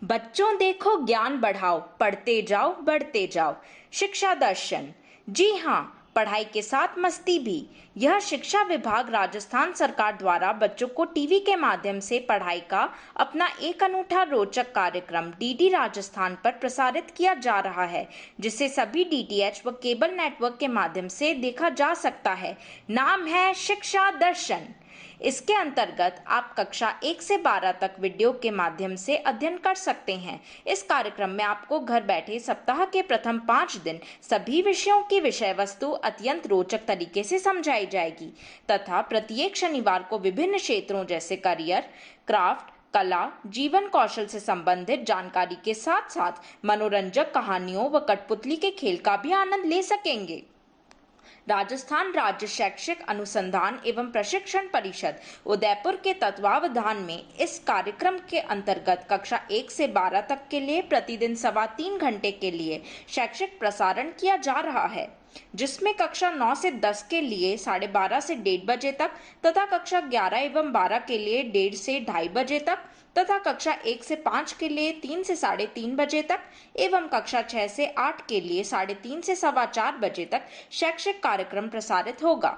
बच्चों देखो ज्ञान बढ़ाओ, पढ़ते जाओ बढ़ते जाओ। शिक्षा दर्शन। जी हाँ, पढ़ाई के साथ मस्ती भी। यह शिक्षा विभाग राजस्थान सरकार द्वारा बच्चों को टीवी के माध्यम से पढ़ाई का अपना एक अनूठा रोचक कार्यक्रम डीडी राजस्थान पर प्रसारित किया जा रहा है, जिसे सभी डीटीएच व केबल नेटवर्क के माध्यम से देखा जा सकता है। नाम है शिक्षा दर्शन। इसके अंतर्गत आप कक्षा 1 से 12 तक वीडियो के माध्यम से अध्ययन कर सकते हैं। इस कार्यक्रम में आपको घर बैठे सप्ताह के प्रथम 5 दिन सभी विषयों की विषय वस्तु अत्यंत रोचक तरीके से समझाई जाएगी तथा प्रत्येक शनिवार को विभिन्न क्षेत्रों जैसे करियर, क्राफ्ट, कला, जीवन कौशल से संबंधित जानकारी के साथ साथ मनोरंजक कहानियों व कठपुतली के खेल का भी आनंद ले सकेंगे। राजस्थान राज्य शैक्षिक अनुसंधान एवं प्रशिक्षण परिषद उदयपुर के तत्वावधान में इस कार्यक्रम के अंतर्गत कक्षा 1 से 12 तक के लिए प्रतिदिन 3.25 घंटे के लिए शैक्षिक प्रसारण किया जा रहा है, जिसमें कक्षा 9 से 10 के लिए 12:30 से 1:30 बजे तक तथा कक्षा 11 एवं 12 के लिए 1:30 से 2:30 बजे तक तथा कक्षा 1 से 5 के लिए 3 से 3:30 बजे तक एवं कक्षा 6 से 8 के लिए 3:30 से 4:15 बजे तक शैक्षिक कार्यक्रम प्रसारित होगा।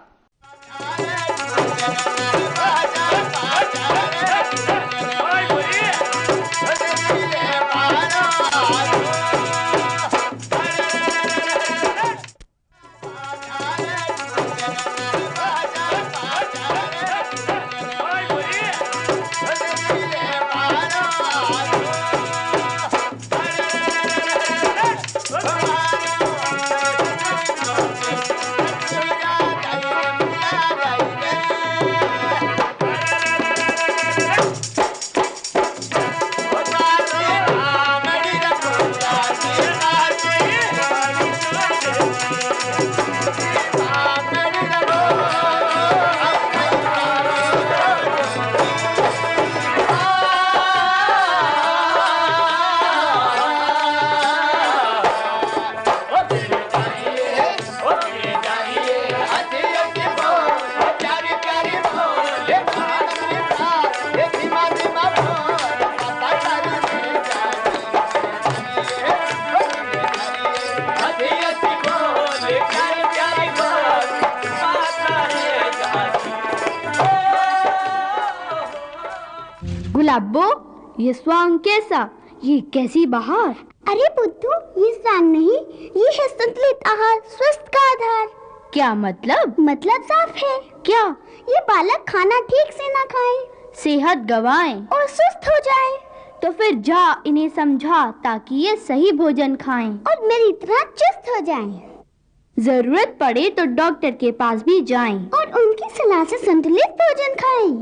गुलाबो, ये स्वांग कैसा? ये कैसी बहार? अरे बुद्धू, ये स्वांग नहीं, ये है संतुलित आहार, स्वस्थ का आधार। क्या मतलब? मतलब साफ है। क्या? ये बालक खाना ठीक से ना खाए, सेहत गवाएं और सुस्त हो जाए। तो फिर जा इन्हें समझा ताकि ये सही भोजन खाएं और मेरी तरह चुस्त हो जाएं। जरूरत पड़े तो डॉक्टर के पास भी जाएं और उनकी सलाह से संतुलित भोजन खाएं।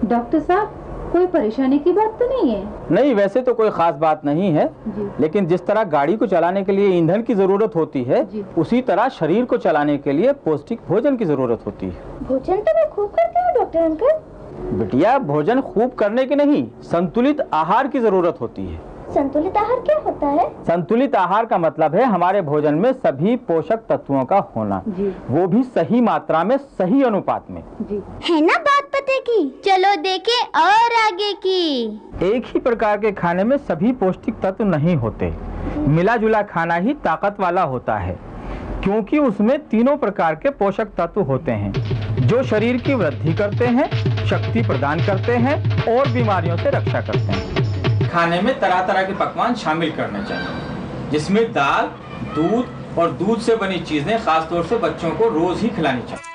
डॉक्टर साहब, कोई परेशानी की बात तो नहीं है? नहीं, वैसे तो कोई खास बात नहीं है, लेकिन जिस तरह गाड़ी को चलाने के लिए ईंधन की जरूरत होती है, उसी तरह शरीर को चलाने के लिए पौष्टिक भोजन की जरूरत होती है। भोजन तो मैं खूब करती हूँ डॉक्टर अंकल। बिटिया, भोजन खूब करने की नहीं, संतुलित आहार की जरूरत होती है। संतुलित आहार क्या होता है? संतुलित आहार का मतलब है हमारे भोजन में सभी पोषक तत्वों का होना, वो भी सही मात्रा में, सही अनुपात में। है ना बात पते की? चलो देखें और आगे की। एक ही प्रकार के खाने में सभी पौष्टिक तत्व नहीं होते। मिला जुला खाना ही ताकत वाला होता है, क्योंकि उसमें तीनों प्रकार के पोषक तत्व होते हैं जो शरीर की वृद्धि करते हैं, शक्ति प्रदान करते हैं और बीमारियों से रक्षा करते हैं। खाने में तरह तरह के पकवान शामिल करने चाहिए, जिसमें दाल, दूध और दूध से बनी चीजें खासतौर से बच्चों को रोज ही खिलानी चाहिए।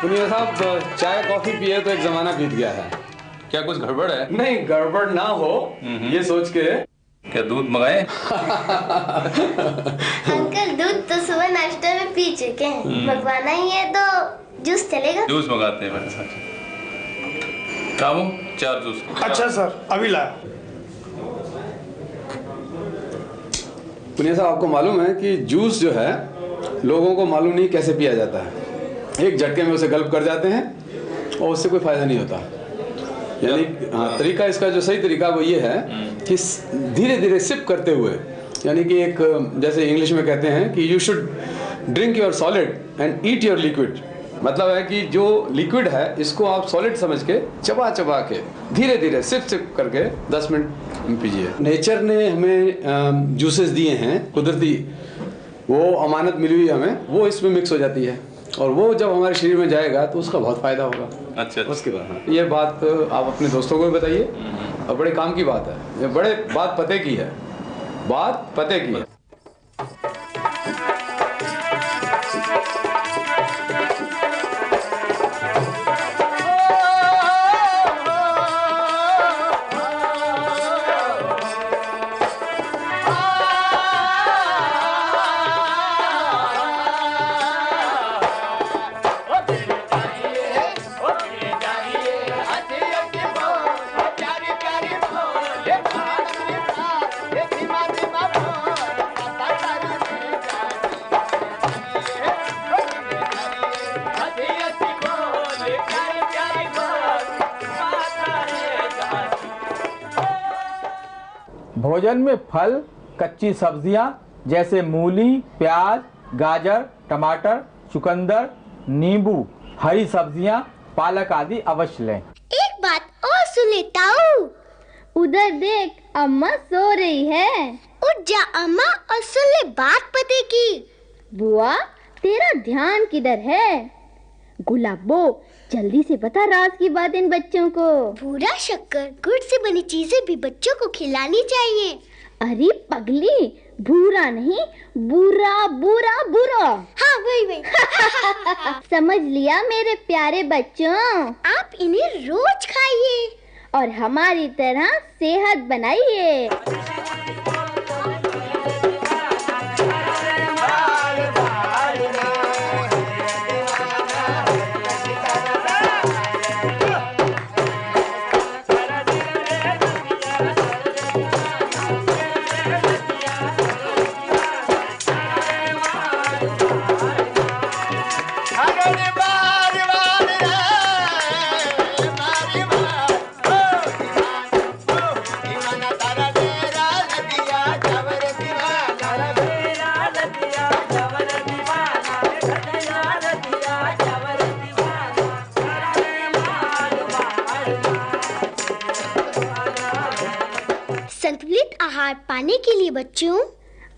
पुनिया साहब, चाय कॉफी पिए तो एक जमाना बीत गया है। क्या कुछ गड़बड़ है? नहीं, गड़बड़ ना हो ये सोच के। क्या दूध मंगाए? अंकल दूध तो सुबह नाश्ते में पी चुके हैं, मंगवाना ही है तो जूस चलेगा? जूस मंगाते हैं मेरे साथ। Camus 4 juice. अच्छा सर, अभी लाया। पुनिया साहब, आपको मालूम है कि जूस जो है लोगों को मालूम नहीं कैसे पिया जाता है। एक झटके में उसे गल्प कर जाते हैं और उससे कोई फायदा नहीं होता। यानी हाँ, तरीका इसका जो सही तरीका वो ये है कि धीरे धीरे सिप करते हुए, यानी कि एक जैसे इंग्लिश में कहते हैं कि you should drink your solid and eat your liquid. मतलब है कि जो लिक्विड है इसको आप सॉलिड समझ के चबा चबा के धीरे धीरे सिप सिप करके 10 मिनट पीजिए। नेचर ने हमें जूसेस दिए हैं कुदरती, वो अमानत मिली हुई हमें, वो इसमें मिक्स हो जाती है और वो जब हमारे शरीर में जाएगा तो उसका बहुत फायदा होगा। अच्छा। उसके बाद ये बात आप अपने दोस्तों को भी बताइए, और बड़े काम की बात है, ये बड़े बात पते की है, बात पते की है। भोजन में फल, कच्ची सब्जियां जैसे मूली, प्याज, गाजर, टमाटर, चुकंदर, नींबू, हरी सब्जियां, पालक आदि अवश्य लें। एक बात और सुन लेता हूँ। उधर देख, अम्मा सो रही है। उठ जा अम्मा और सुन ले बात पते की। बुआ, तेरा ध्यान किधर है? गुलाबो, जल्दी से बता राज की बात इन बच्चों को। भूरा शक्कर, गुड़ से बनी चीजें भी बच्चों को खिलानी चाहिए। अरे पगली, भूरा नहीं, बुरा बुरा बुरा। हाँ वही। समझ लिया मेरे प्यारे बच्चों। आप इन्हें रोज खाइए और हमारी तरह सेहत बनाइए। संतुलित आहार पाने के लिए बच्चों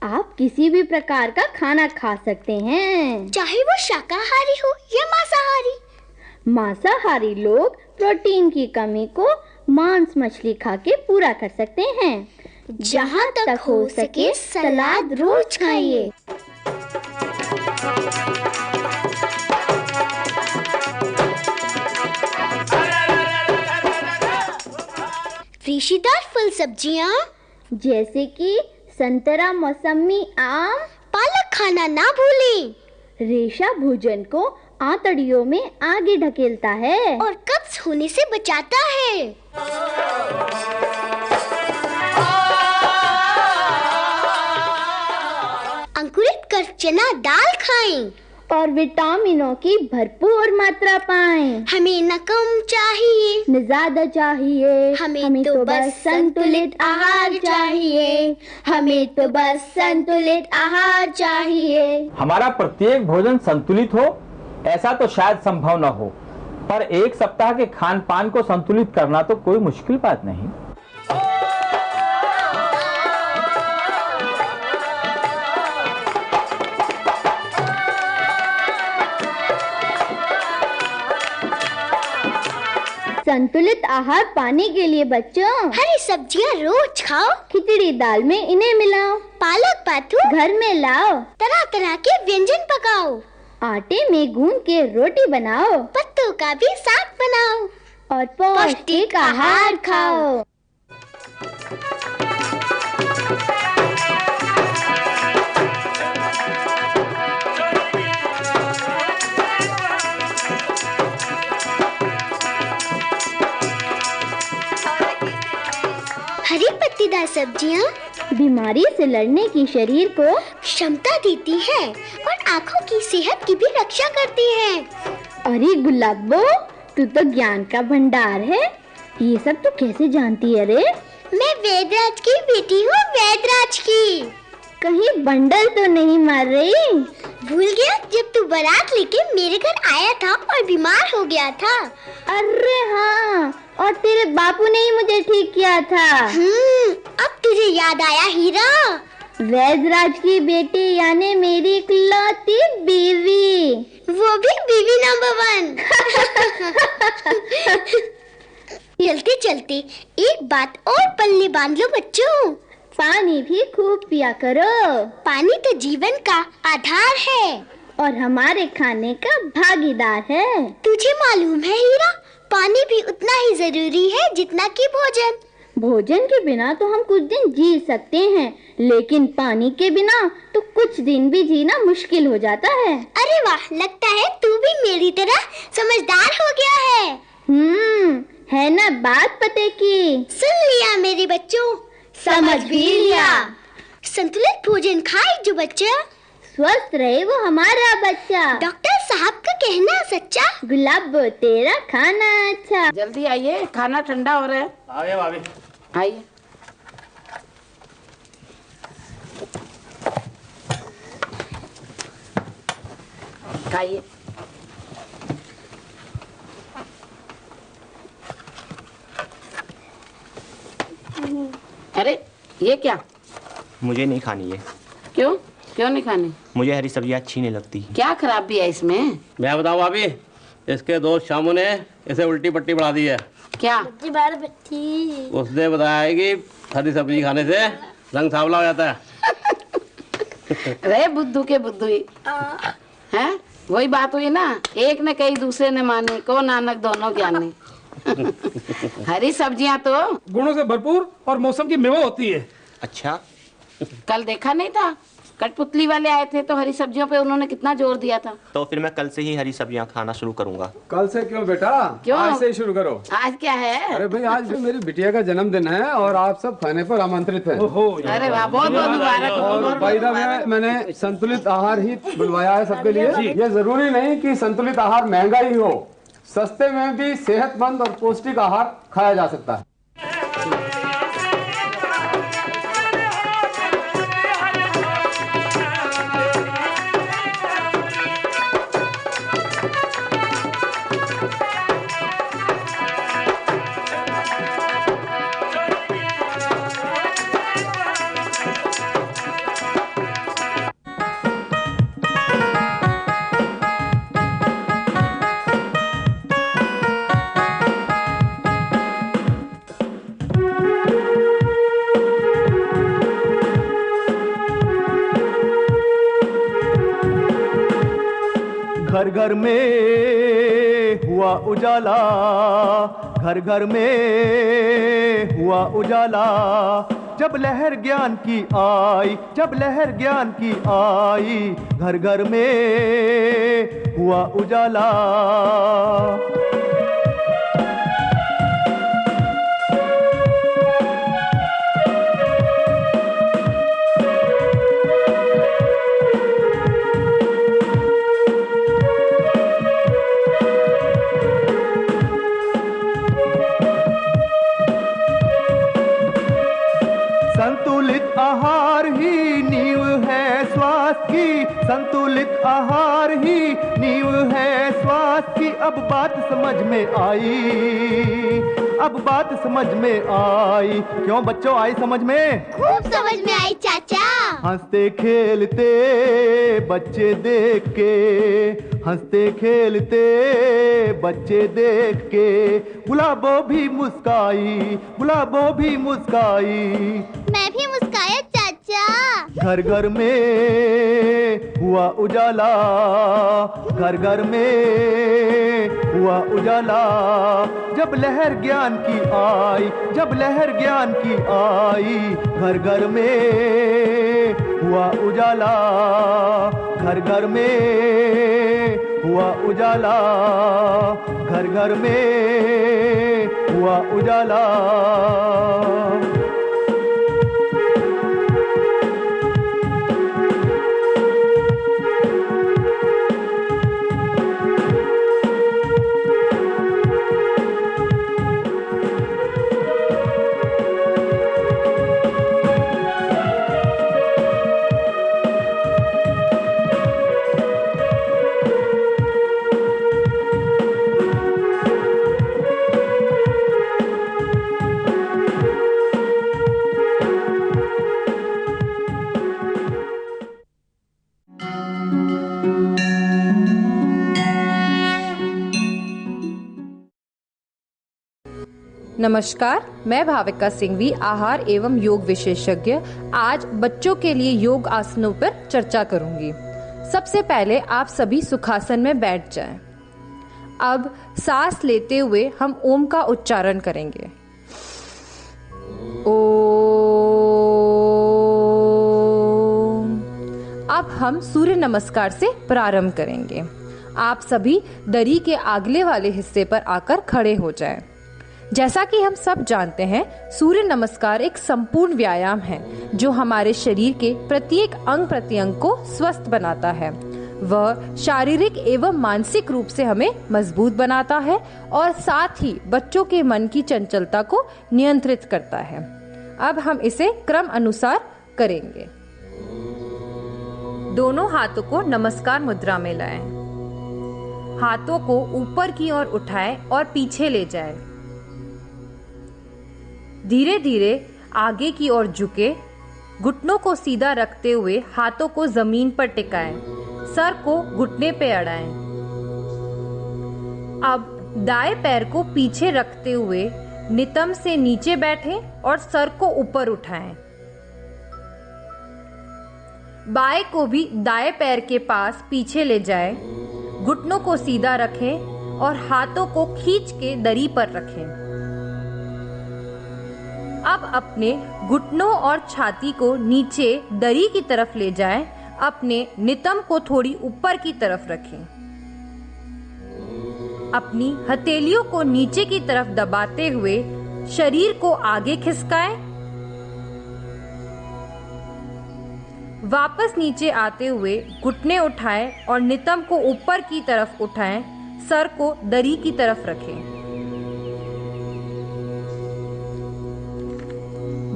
आप किसी भी प्रकार का खाना खा सकते हैं, चाहे वो शाकाहारी हो या मांसाहारी। मांसाहारी लोग प्रोटीन की कमी को मांस मछली खा के पूरा कर सकते हैं। जहाँ तक हो सके सलाद रोज खाइए। रेशेदार फल सब्जियाँ जैसे कि संतरा, मौसमी, आम, पालक खाना ना भूलें। रेशा भोजन को आंतड़ियों में आगे ढकेलता है और कब्ज होने से बचाता है। अंकुरित कर चना दाल खाएं और विटामिनों की भरपूर मात्रा पाएं। हमें न कम चाहिए न ज्यादा चाहिए, हमें तो बस संतुलित आहार चाहिए। हमें तो बस संतुलित आहार चाहिए। हमारा प्रत्येक भोजन संतुलित हो ऐसा तो शायद संभव न हो, पर एक सप्ताह के खान पान को संतुलित करना तो कोई मुश्किल बात नहीं। संतुलित आहार पाने के लिए बच्चों हरी सब्जियां रोज खाओ। खिचड़ी दाल में इन्हें मिलाओ। पालक पाथू घर में लाओ। तरह तरह के व्यंजन पकाओ। आटे में गूंद के रोटी बनाओ, पत्तों का भी साग बनाओ और पौष्टिक आहार खाओ। हरी पत्तीदार सब्जियां बीमारी से लड़ने की शरीर को क्षमता देती है और आँखों की सेहत की भी रक्षा करती है। अरे गुलाबो, तू तो ज्ञान का भंडार है। ये सब तू कैसे जानती है रे? मैं वेदराज की बेटी हूँ, वेदराज की। कहीं बंडल तो नहीं मार रही? भूल गया जब तू बारात लेके मेरे घर आया था और बीमार हो गया था। अरे हाँ, और तेरे बापू ने ही मुझे ठीक किया था। अब तुझे याद आया हीरा? वैदराज की बेटी यानी मेरी इकलौती बीवी, वो भी बीवी नंबर 1। चलते चलते एक बात और पल्ले बांध लो बच्चों, पानी भी खूब पिया करो। पानी तो जीवन का आधार है और हमारे खाने का भागीदार है। तुझे मालूम है हीरा, पानी भी उतना ही जरूरी है जितना कि भोजन। भोजन के बिना तो हम कुछ दिन जी सकते हैं, लेकिन पानी के बिना तो कुछ दिन भी जीना मुश्किल हो जाता है। अरे वाह, लगता है तू भी मेरी तरह समझदार हो गया है। है ना बात पते की? सुन लिया मेरे बच्चों, समझ भी लिया। संतुलित भोजन खाए जो बच्चा, स्वस्थ रहे वो हमारा बच्चा। डॉक्टर साहब का कहना सच्चा। गुलाबो तेरा खाना अच्छा। जल्दी आइए, खाना ठंडा हो रहा है। आ गया भाभी। आइए। खाइए। अरे ये क्या? मुझे नहीं खानी है। क्यों? क्यों नहीं खानी? मुझे हरी सब्जियां अच्छी नहीं लगती। क्या खराबी है इसमें? मैं बताऊं भाभी, इसके दोस्त शामू ने इसे उल्टी पट्टी बढ़ा दी है। क्या? उसने बताया है कि हरी सब्जी खाने से रंग सांवला हो जाता है। रे बुद्धू के बुद्धू ही है। वही बात हुई ना, एक ने कही दूसरे ने मानी, को नानक दोनों ज्ञानी। हरी सब्जियां तो गुणों से भरपूर और मौसम की मेवा होती है। अच्छा, कल देखा नहीं था? कठपुतली वाले आए थे तो हरी सब्जियों पे उन्होंने कितना जोर दिया था। तो फिर मैं कल से ही हरी सब्जियां खाना शुरू करूंगा। कल से क्यों बेटा? क्यों? आज से ही शुरू करो। आज क्या है? अरे भाई, आज भी मेरी बिटिया का जन्मदिन है और आप सब खाने पर आमंत्रित हैं। अरे वाह, बहुत बहुत मुबारक। और भाई साहब, मैंने संतुलित आहार ही बुलवाया है सबके लिए। ये जरूरी नहीं कि संतुलित आहार महंगा ही हो, सस्ते में भी सेहतमंद और पौष्टिक आहार खाया जा सकता है। घर घर में हुआ उजाला, घर घर में हुआ उजाला। जब लहर ज्ञान की आई, जब लहर ज्ञान की आई, घर घर में हुआ उजाला। संतुलित आहार ही नींव है स्वास्थ्य की, संतुलित आहार ही नींव है स्वास्थ्य की। अब बात समझ में आई, अब बात समझ में आई। क्यों बच्चों, आई समझ में? खूब समझ में आई चाचा। हंसते खेलते बच्चे देख के, हंसते खेलते बच्चे देख के, गुलाबो भी मुस्काई, गुलाबो भी मुस्काई। मैं भी मुस्काया चाचा। घर घर में हुआ उजाला, घर घर में हुआ उजाला। जब लहर ज्ञान की आई, जब लहर ज्ञान की आई, घर घर में हुआ उजाला, घर घर में हुआ उजाला, घर घर में हुआ उजाला। नमस्कार, मैं भाविका सिंघवी, आहार एवं योग विशेषज्ञ, आज बच्चों के लिए योग आसनों पर चर्चा करूंगी। सबसे पहले आप सभी सुखासन में बैठ जाएं। अब सांस लेते हुए हम ओम का उच्चारण करेंगे। ओम। अब हम सूर्य नमस्कार से प्रारंभ करेंगे। आप सभी दरी के आगले वाले हिस्से पर आकर खड़े हो जाएं। जैसा कि हम सब जानते हैं, सूर्य नमस्कार एक संपूर्ण व्यायाम है जो हमारे शरीर के प्रत्येक अंग प्रत्यंग को स्वस्थ बनाता है। वह शारीरिक एवं मानसिक रूप से हमें मजबूत बनाता है और साथ ही बच्चों के मन की चंचलता को नियंत्रित करता है। अब हम इसे क्रम अनुसार करेंगे। दोनों हाथों को नमस्कार मुद्रा में लाएं। हाथों को ऊपर की ओर उठाएं और पीछे ले जाएं। धीरे धीरे आगे की ओर झुके, घुटनों को सीधा रखते हुए हाथों को जमीन पर टिकाएं, सर को घुटने पे अड़ाएं। अब दाएं पैर को पीछे रखते हुए नितंब से नीचे बैठें और सर को ऊपर उठाएं। बाएं को भी दाएं पैर के पास पीछे ले जाएं, घुटनों को सीधा रखें और हाथों को खींच के दरी पर रखें। अब अपने घुटनों और छाती को नीचे दरी की तरफ ले जाएं, अपने नितंब को थोड़ी ऊपर की तरफ रखें। अपनी हथेलियों को नीचे की तरफ दबाते हुए शरीर को आगे खिसकाएं। वापस नीचे आते हुए घुटने उठाएं और नितंब को ऊपर की तरफ उठाएं, सर को दरी की तरफ रखें।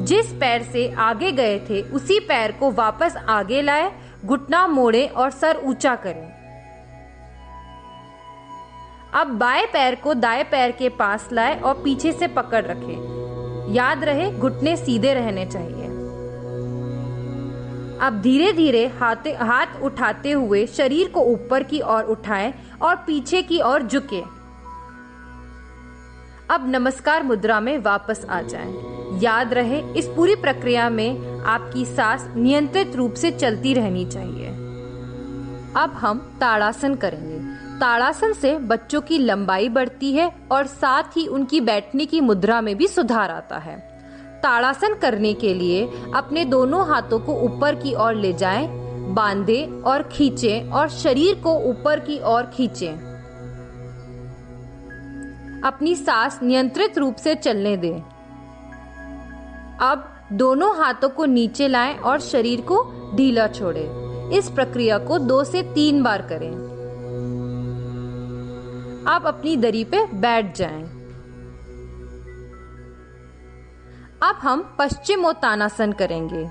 जिस पैर से आगे गए थे उसी पैर को वापस आगे लाएं, घुटना मोड़ें और सर ऊंचा करें। अब बाएं पैर को दाएं पैर के पास लाएं और पीछे से पकड़ रखें। याद रहे, घुटने सीधे रहने चाहिए। अब धीरे धीरे हाथ उठाते हुए शरीर को ऊपर की ओर उठाएं और पीछे की ओर झुकें। अब नमस्कार मुद्रा में वापस आ जाएं। याद रहे, इस पूरी प्रक्रिया में आपकी सांस नियंत्रित रूप से चलती रहनी चाहिए। अब हम ताड़ासन करेंगे। ताड़ासन से बच्चों की लंबाई बढ़ती है और साथ ही उनकी बैठने की मुद्रा में भी सुधार आता है। ताड़ासन करने के लिए अपने दोनों हाथों को ऊपर की ओर ले जाएं, बांधें और खींचें और शरीर को ऊपर की ओर खींचें। अपनी सांस नियंत्रित रूप से चलने दें। अब दोनों हाथों को नीचे लाएं और शरीर को ढीला छोड़ें। इस प्रक्रिया को 2 से 3 बार करें। आप अपनी दरी पे बैठ जाएं। अब हम पश्चिमोत्तानासन करेंगे।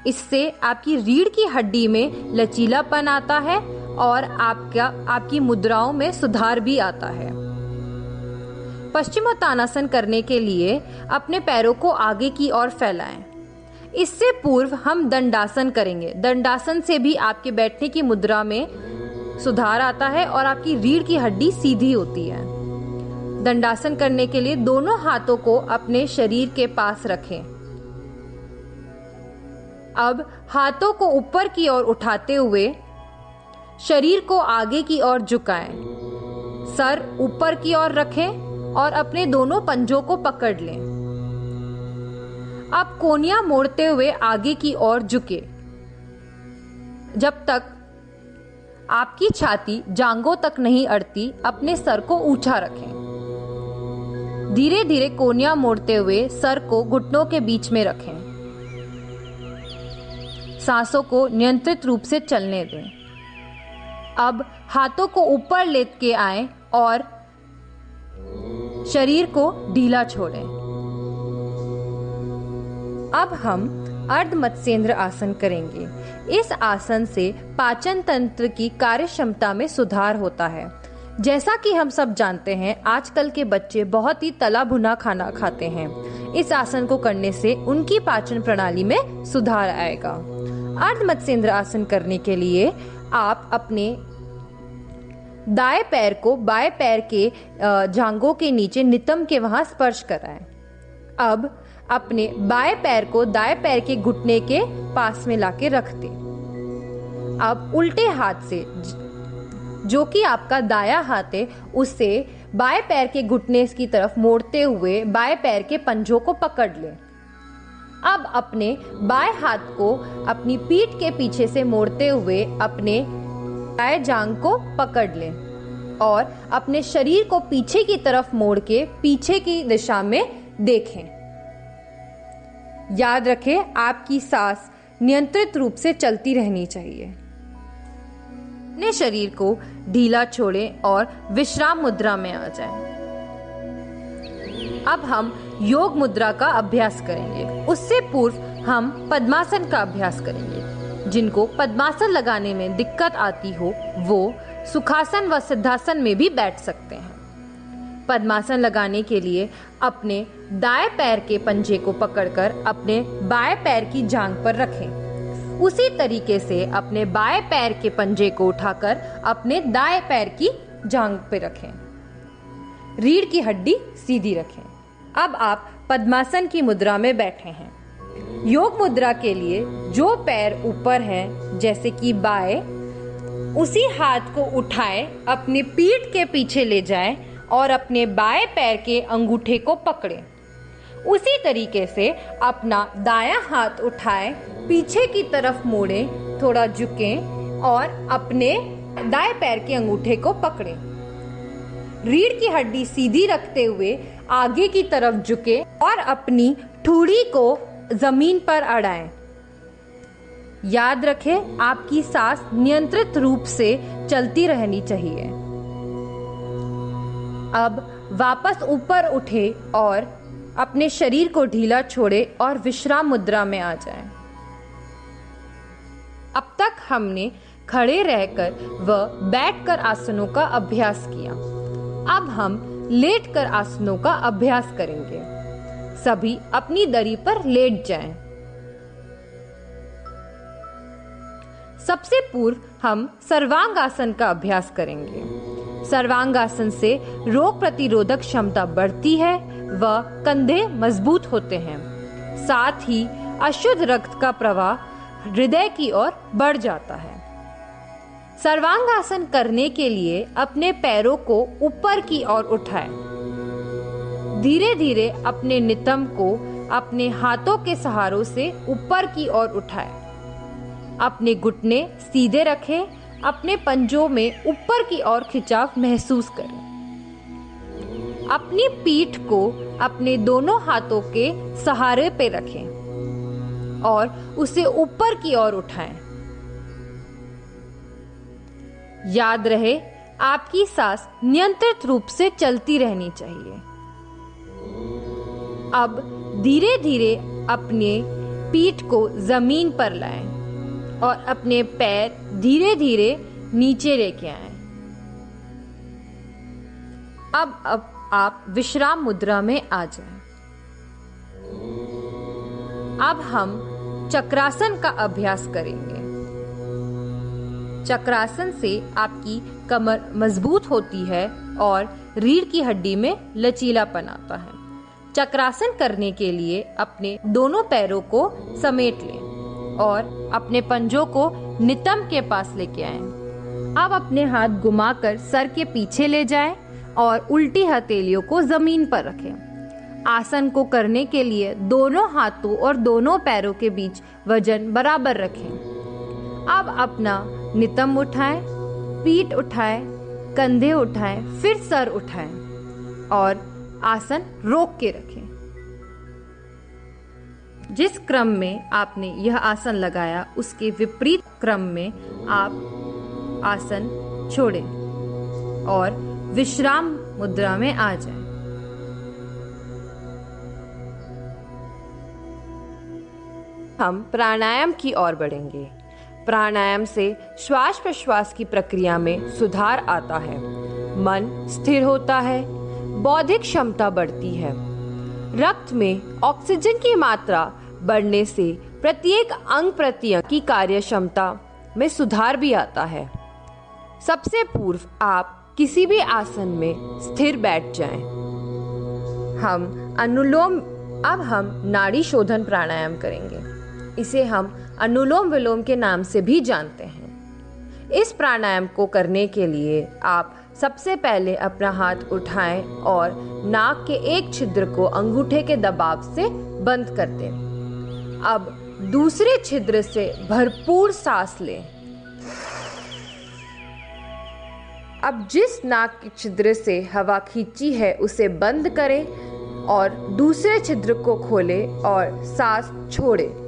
इससे आपकी रीढ़ की हड्डी में लचीलापन आता है और आपकी मुद्राओं में सुधार भी आता है। पश्चिमोत्तानासन करने के लिए अपने पैरों को आगे की ओर फैलाएं। इससे पूर्व हम दंडासन करेंगे। दंडासन से भी आपके बैठने की मुद्रा में सुधार आता है और आपकी रीढ़ की हड्डी सीधी होती है। दंडासन करने के लिए दोनों हाथों को अपने शरीर के पास रखें। अब हाथों को ऊपर की ओर उठाते हुए शरीर को आगे की ओर झुकाएं। सर ऊपर की ओर रखें और अपने दोनों पंजों को पकड़ लें। अब कोहनियां मोड़ते हुए आगे की ओर झुके जब तक आपकी छाती जांघों तक नहीं अड़ती। अपने सर को ऊंचा रखें। धीरे धीरे कोहनियां मोड़ते हुए सर को घुटनों के बीच में रखें। सांसों को नियंत्रित रूप से चलने दें। अब हाथों को ऊपर लेके आएं और शरीर को ढीला छोड़ें। अब हम अर्ध मत्स्येंद्र आसन करेंगे। इस आसन से पाचन तंत्र की कार्य क्षमता में सुधार होता है। जैसा कि हम सब जानते हैं, आजकल के बच्चे बहुत ही तला भुना खाना खाते हैं। इस आसन को करने से उनकी पाचन प्रणाली में सुधार आएगा। अर्ध मत्स्येंद्र आसन करने के लिए आप अपने दाएं पैर को बाएं पैर के जांघों के नीचे नितंब के वहां स्पर्श कराएं। अब अपने बाएं पैर को दाएं पैर के घुटने के पास में लाके रख दें। अब उल्टे हाथ से, जो कि आपका दायां हाथ है, उससे बाएं पैर के घुटने की तरफ मोड़ते हुए बाएं पैर के पंजों को पकड़ लें। अब अपने बाएं हाथ को अपनी पीठ के पीछे से मोड़ते हुए अपने दाएं जांघ को पकड़ लें और अपने शरीर को पीछे की तरफ मोड़ के पीछे की दिशा में देखें। याद रखें, आपकी सांस नियंत्रित रूप से चलती रहनी चाहिए। अपने शरीर को ढीला छोड़ें और विश्राम मुद्रा में आ जाएं। अब हम योग मुद्रा का अभ्यास करेंगे। उससे पूर्व हम पद्मासन का अभ्यास करेंगे। जिनको पद्मासन लगाने में दिक्कत आती हो वो सुखासन व सिद्धासन में भी बैठ सकते हैं। पद्मासन लगाने के लिए अपने दाएं पैर के पंजे को पकड़कर अपने बाएं पैर की जांघ पर रखें। उसी तरीके से अपने बाएं पैर के पंजे को उठाकर अपने दाएं पैर की जांघ पर रखें। रीढ़ की हड्डी सीधी रखें। अब आप पद्मासन की मुद्रा में बैठे हैं। योग मुद्रा के लिए जो पैर ऊपर है, जैसे कि बाएं, उसी हाथ को उठाएं, अपनी पीठ के पीछे ले जाएं और अपने बाएं पैर के अंगूठे को पकड़ें। उसी तरीके से अपना दायां हाथ उठाएं, पीछे की तरफ मोड़ें, थोड़ा झुकें और अपने दाएं पैर के अंगूठे को पकड़ें। रीढ़ की हड्डी सीधी रखते हुए आगे की तरफ झुके और अपनी ठुड़ी को जमीन पर अड़ाएं। याद रखें, आपकी सांस नियंत्रित रूप से चलती रहनी चाहिए। अब वापस ऊपर उठे और अपने शरीर को ढीला छोड़े और विश्राम मुद्रा में आ जाएं। अब तक हमने खड़े रहकर व बैठकर आसनों का अभ्यास किया। अब हम लेटकर आसनों का अभ्यास करेंगे। सभी अपनी दरी पर लेट जाएं। सबसे पूर्व हम सर्वांग आसन का अभ्यास करेंगे। सर्वांग आसन से रोग प्रतिरोधक क्षमता बढ़ती है व कंधे मजबूत होते हैं। साथ ही अशुद्ध रक्त का प्रवाह हृदय की ओर बढ़ जाता है। सर्वांग आसन करने के लिए अपने पैरों को ऊपर की ओर उठाएं। धीरे धीरे अपने नितंब को अपने हाथों के सहारों से ऊपर की ओर उठाएं। अपने घुटने सीधे रखें। अपने पंजों में ऊपर की ओर खिंचाव महसूस करें। अपनी पीठ को अपने दोनों हाथों के सहारे पे रखें और उसे ऊपर की ओर उठाएं। याद रहे, आपकी सांस नियंत्रित रूप से चलती रहनी चाहिए। अब धीरे धीरे अपने पीठ को जमीन पर लाएं और अपने पैर धीरे धीरे नीचे लेके आएं। अब आप विश्राम मुद्रा में आ जाएं। अब हम चक्रासन का अभ्यास करेंगे। चक्रासन से आपकी कमर मजबूत होती है और रीढ़ की हड्डी में लचीलापन आता है। चक्रासन करने के लिए अपने दोनों पैरों को समेट लें। और अपने पंजों को नितंब के पास लेके आए। अब अपने हाथ घुमाकर सर के पीछे ले जाएं और उल्टी हथेलियों को जमीन पर रखें। आसन को करने के लिए दोनों हाथों और दोनों पैरों के बीच वजन बराबर रखें। अब अपना नितंब उठाएं, पीठ उठाएं, कंधे उठाएं, फिर सर उठाएं और आसन रोक के रखें। जिस क्रम में आपने यह आसन लगाया उसके विपरीत क्रम में आप आसन छोड़ें और विश्राम मुद्रा में आ जाएं। हम प्राणायाम की ओर बढ़ेंगे। प्राणायाम से श्वास प्रश्वास की प्रक्रिया में सुधार आता है, मन स्थिर होता है, बौद्धिक क्षमता बढ़ती है। रक्त में ऑक्सीजन की मात्रा बढ़ने से प्रत्येक अंग प्रत्यंग की कार्य क्षमता में सुधार भी आता है। सबसे पूर्व आप किसी भी आसन में स्थिर बैठ जाएं। अब हम नाड़ी शोधन प्राणायाम करेंगे। इसे हम अनुलोम विलोम के नाम से भी जानते हैं। इस प्राणायाम को करने के लिए आप सबसे पहले अपना हाथ उठाएं और नाक के एक छिद्र को अंगूठे के दबाव से बंद कर दें। अब दूसरे छिद्र से भरपूर सांस लें। अब जिस नाक के छिद्र से हवा खींची है उसे बंद करें और दूसरे छिद्र को खोलें और सांस छोड़ें।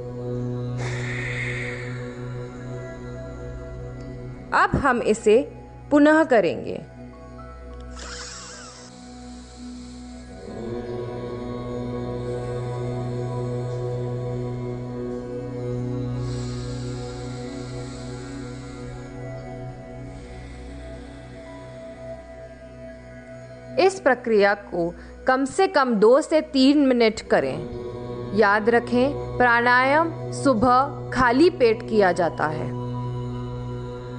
अब हम इसे पुनः करेंगे। इस प्रक्रिया को कम से कम 2 से 3 मिनट करें। याद रखें, प्राणायाम सुबह खाली पेट किया जाता है।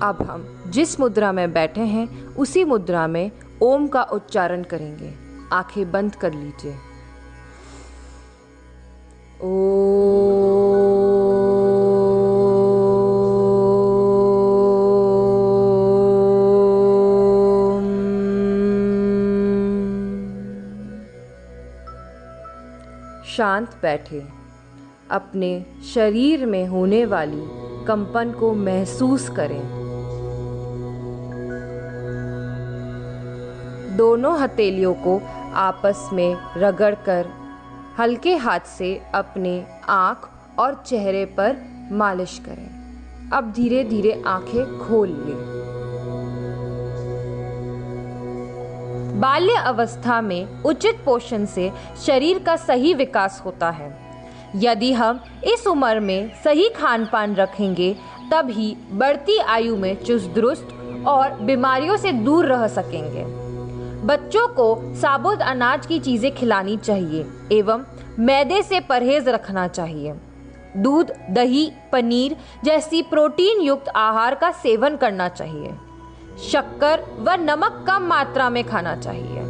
अब हम जिस मुद्रा में बैठे हैं उसी मुद्रा में ओम का उच्चारण करेंगे। आंखें बंद कर लीजिए। शांत बैठे। अपने शरीर में होने वाली कंपन को महसूस करें। दोनों हथेलियों को आपस में रगड़कर हल्के हाथ से अपने आँख और चेहरे पर मालिश करें। अब धीरे धीरे आंखें खोल लें। बाल्य अवस्था में उचित पोषण से शरीर का सही विकास होता है। यदि हम इस उम्र में सही खान पान रखेंगे तभी बढ़ती आयु में चुस्त दुरुस्त और बीमारियों से दूर रह सकेंगे। बच्चों को साबुत अनाज की चीज़ें खिलानी चाहिए एवं मैदे से परहेज रखना चाहिए। दूध, दही, पनीर जैसी प्रोटीन युक्त आहार का सेवन करना चाहिए। शक्कर व नमक कम मात्रा में खाना चाहिए।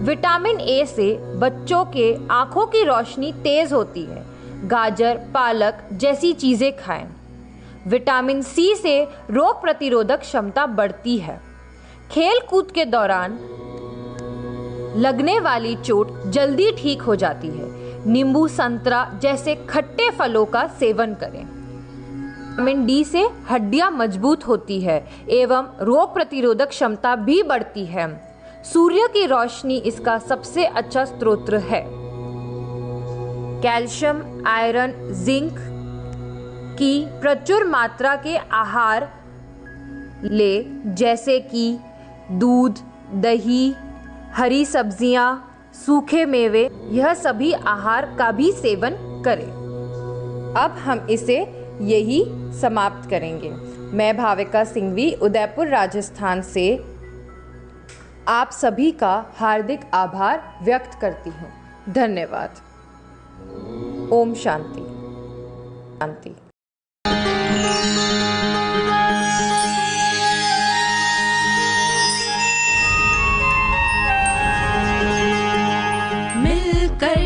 विटामिन ए से बच्चों के आँखों की रोशनी तेज होती है। गाजर, पालक जैसी चीज़ें खाएं। विटामिन सी से रोग प्रतिरोधक क्षमता बढ़ती है। खेल कूद के दौरान लगने वाली चोट जल्दी ठीक हो जाती है। नींबू, संतरा जैसे खट्टे फलों का सेवन करें। विटामिन डी से हड्डियां मजबूत होती है एवं रोग प्रतिरोधक क्षमता भी बढ़ती है। सूर्य की रोशनी इसका सबसे अच्छा स्रोत है। कैल्शियम, आयरन, जिंक की प्रचुर मात्रा के आहार ले, जैसे कि दूध, दही, हरी सब्जियां, सूखे मेवे, यह सभी आहार का भी सेवन करें। अब हम इसे यही समाप्त करेंगे। मैं भाविका सिंघवी, उदयपुर, राजस्थान से आप सभी का हार्दिक आभार व्यक्त करती हूँ। धन्यवाद। ओम शांति शांति। मिलकर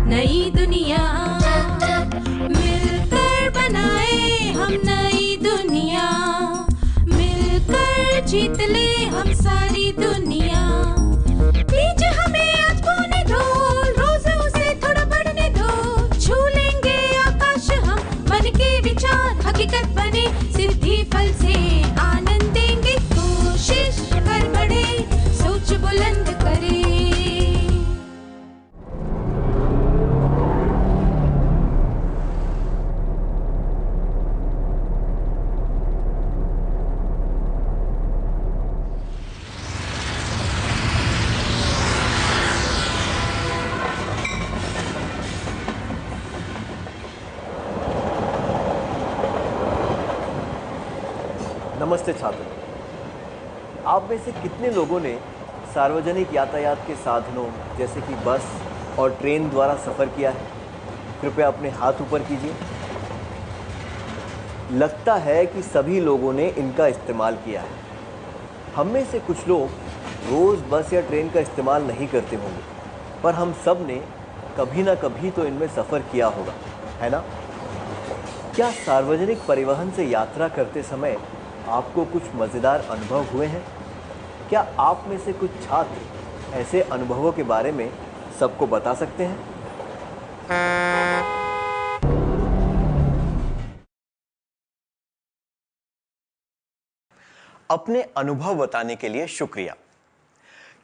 नई दुनिया मिलकर की दुनिया। बीज हमें आज बोने दो, रोज उसे थोड़ा बढ़ने दो। छू लेंगे आकाश हम, मन के विचार हकीकत बने। सिद्धि फल से आनंद देंगे, कोशिश कर बढ़े, सोच बुलंद करे। नमस्ते छात्र। आप में से कितने लोगों ने सार्वजनिक यातायात के साधनों जैसे कि बस और ट्रेन द्वारा सफ़र किया है? कृपया अपने हाथ ऊपर कीजिए। लगता है कि सभी लोगों ने इनका इस्तेमाल किया है। हम में से कुछ लोग रोज़ बस या ट्रेन का इस्तेमाल नहीं करते होंगे, पर हम सब ने कभी ना कभी तो इनमें सफ़र किया होगा, है ना? क्या सार्वजनिक परिवहन से यात्रा करते समय आपको कुछ मज़ेदार अनुभव हुए हैं? क्या आप में से कुछ छात्र ऐसे अनुभवों के बारे में सबको बता सकते हैं? अपने अनुभव बताने के लिए शुक्रिया।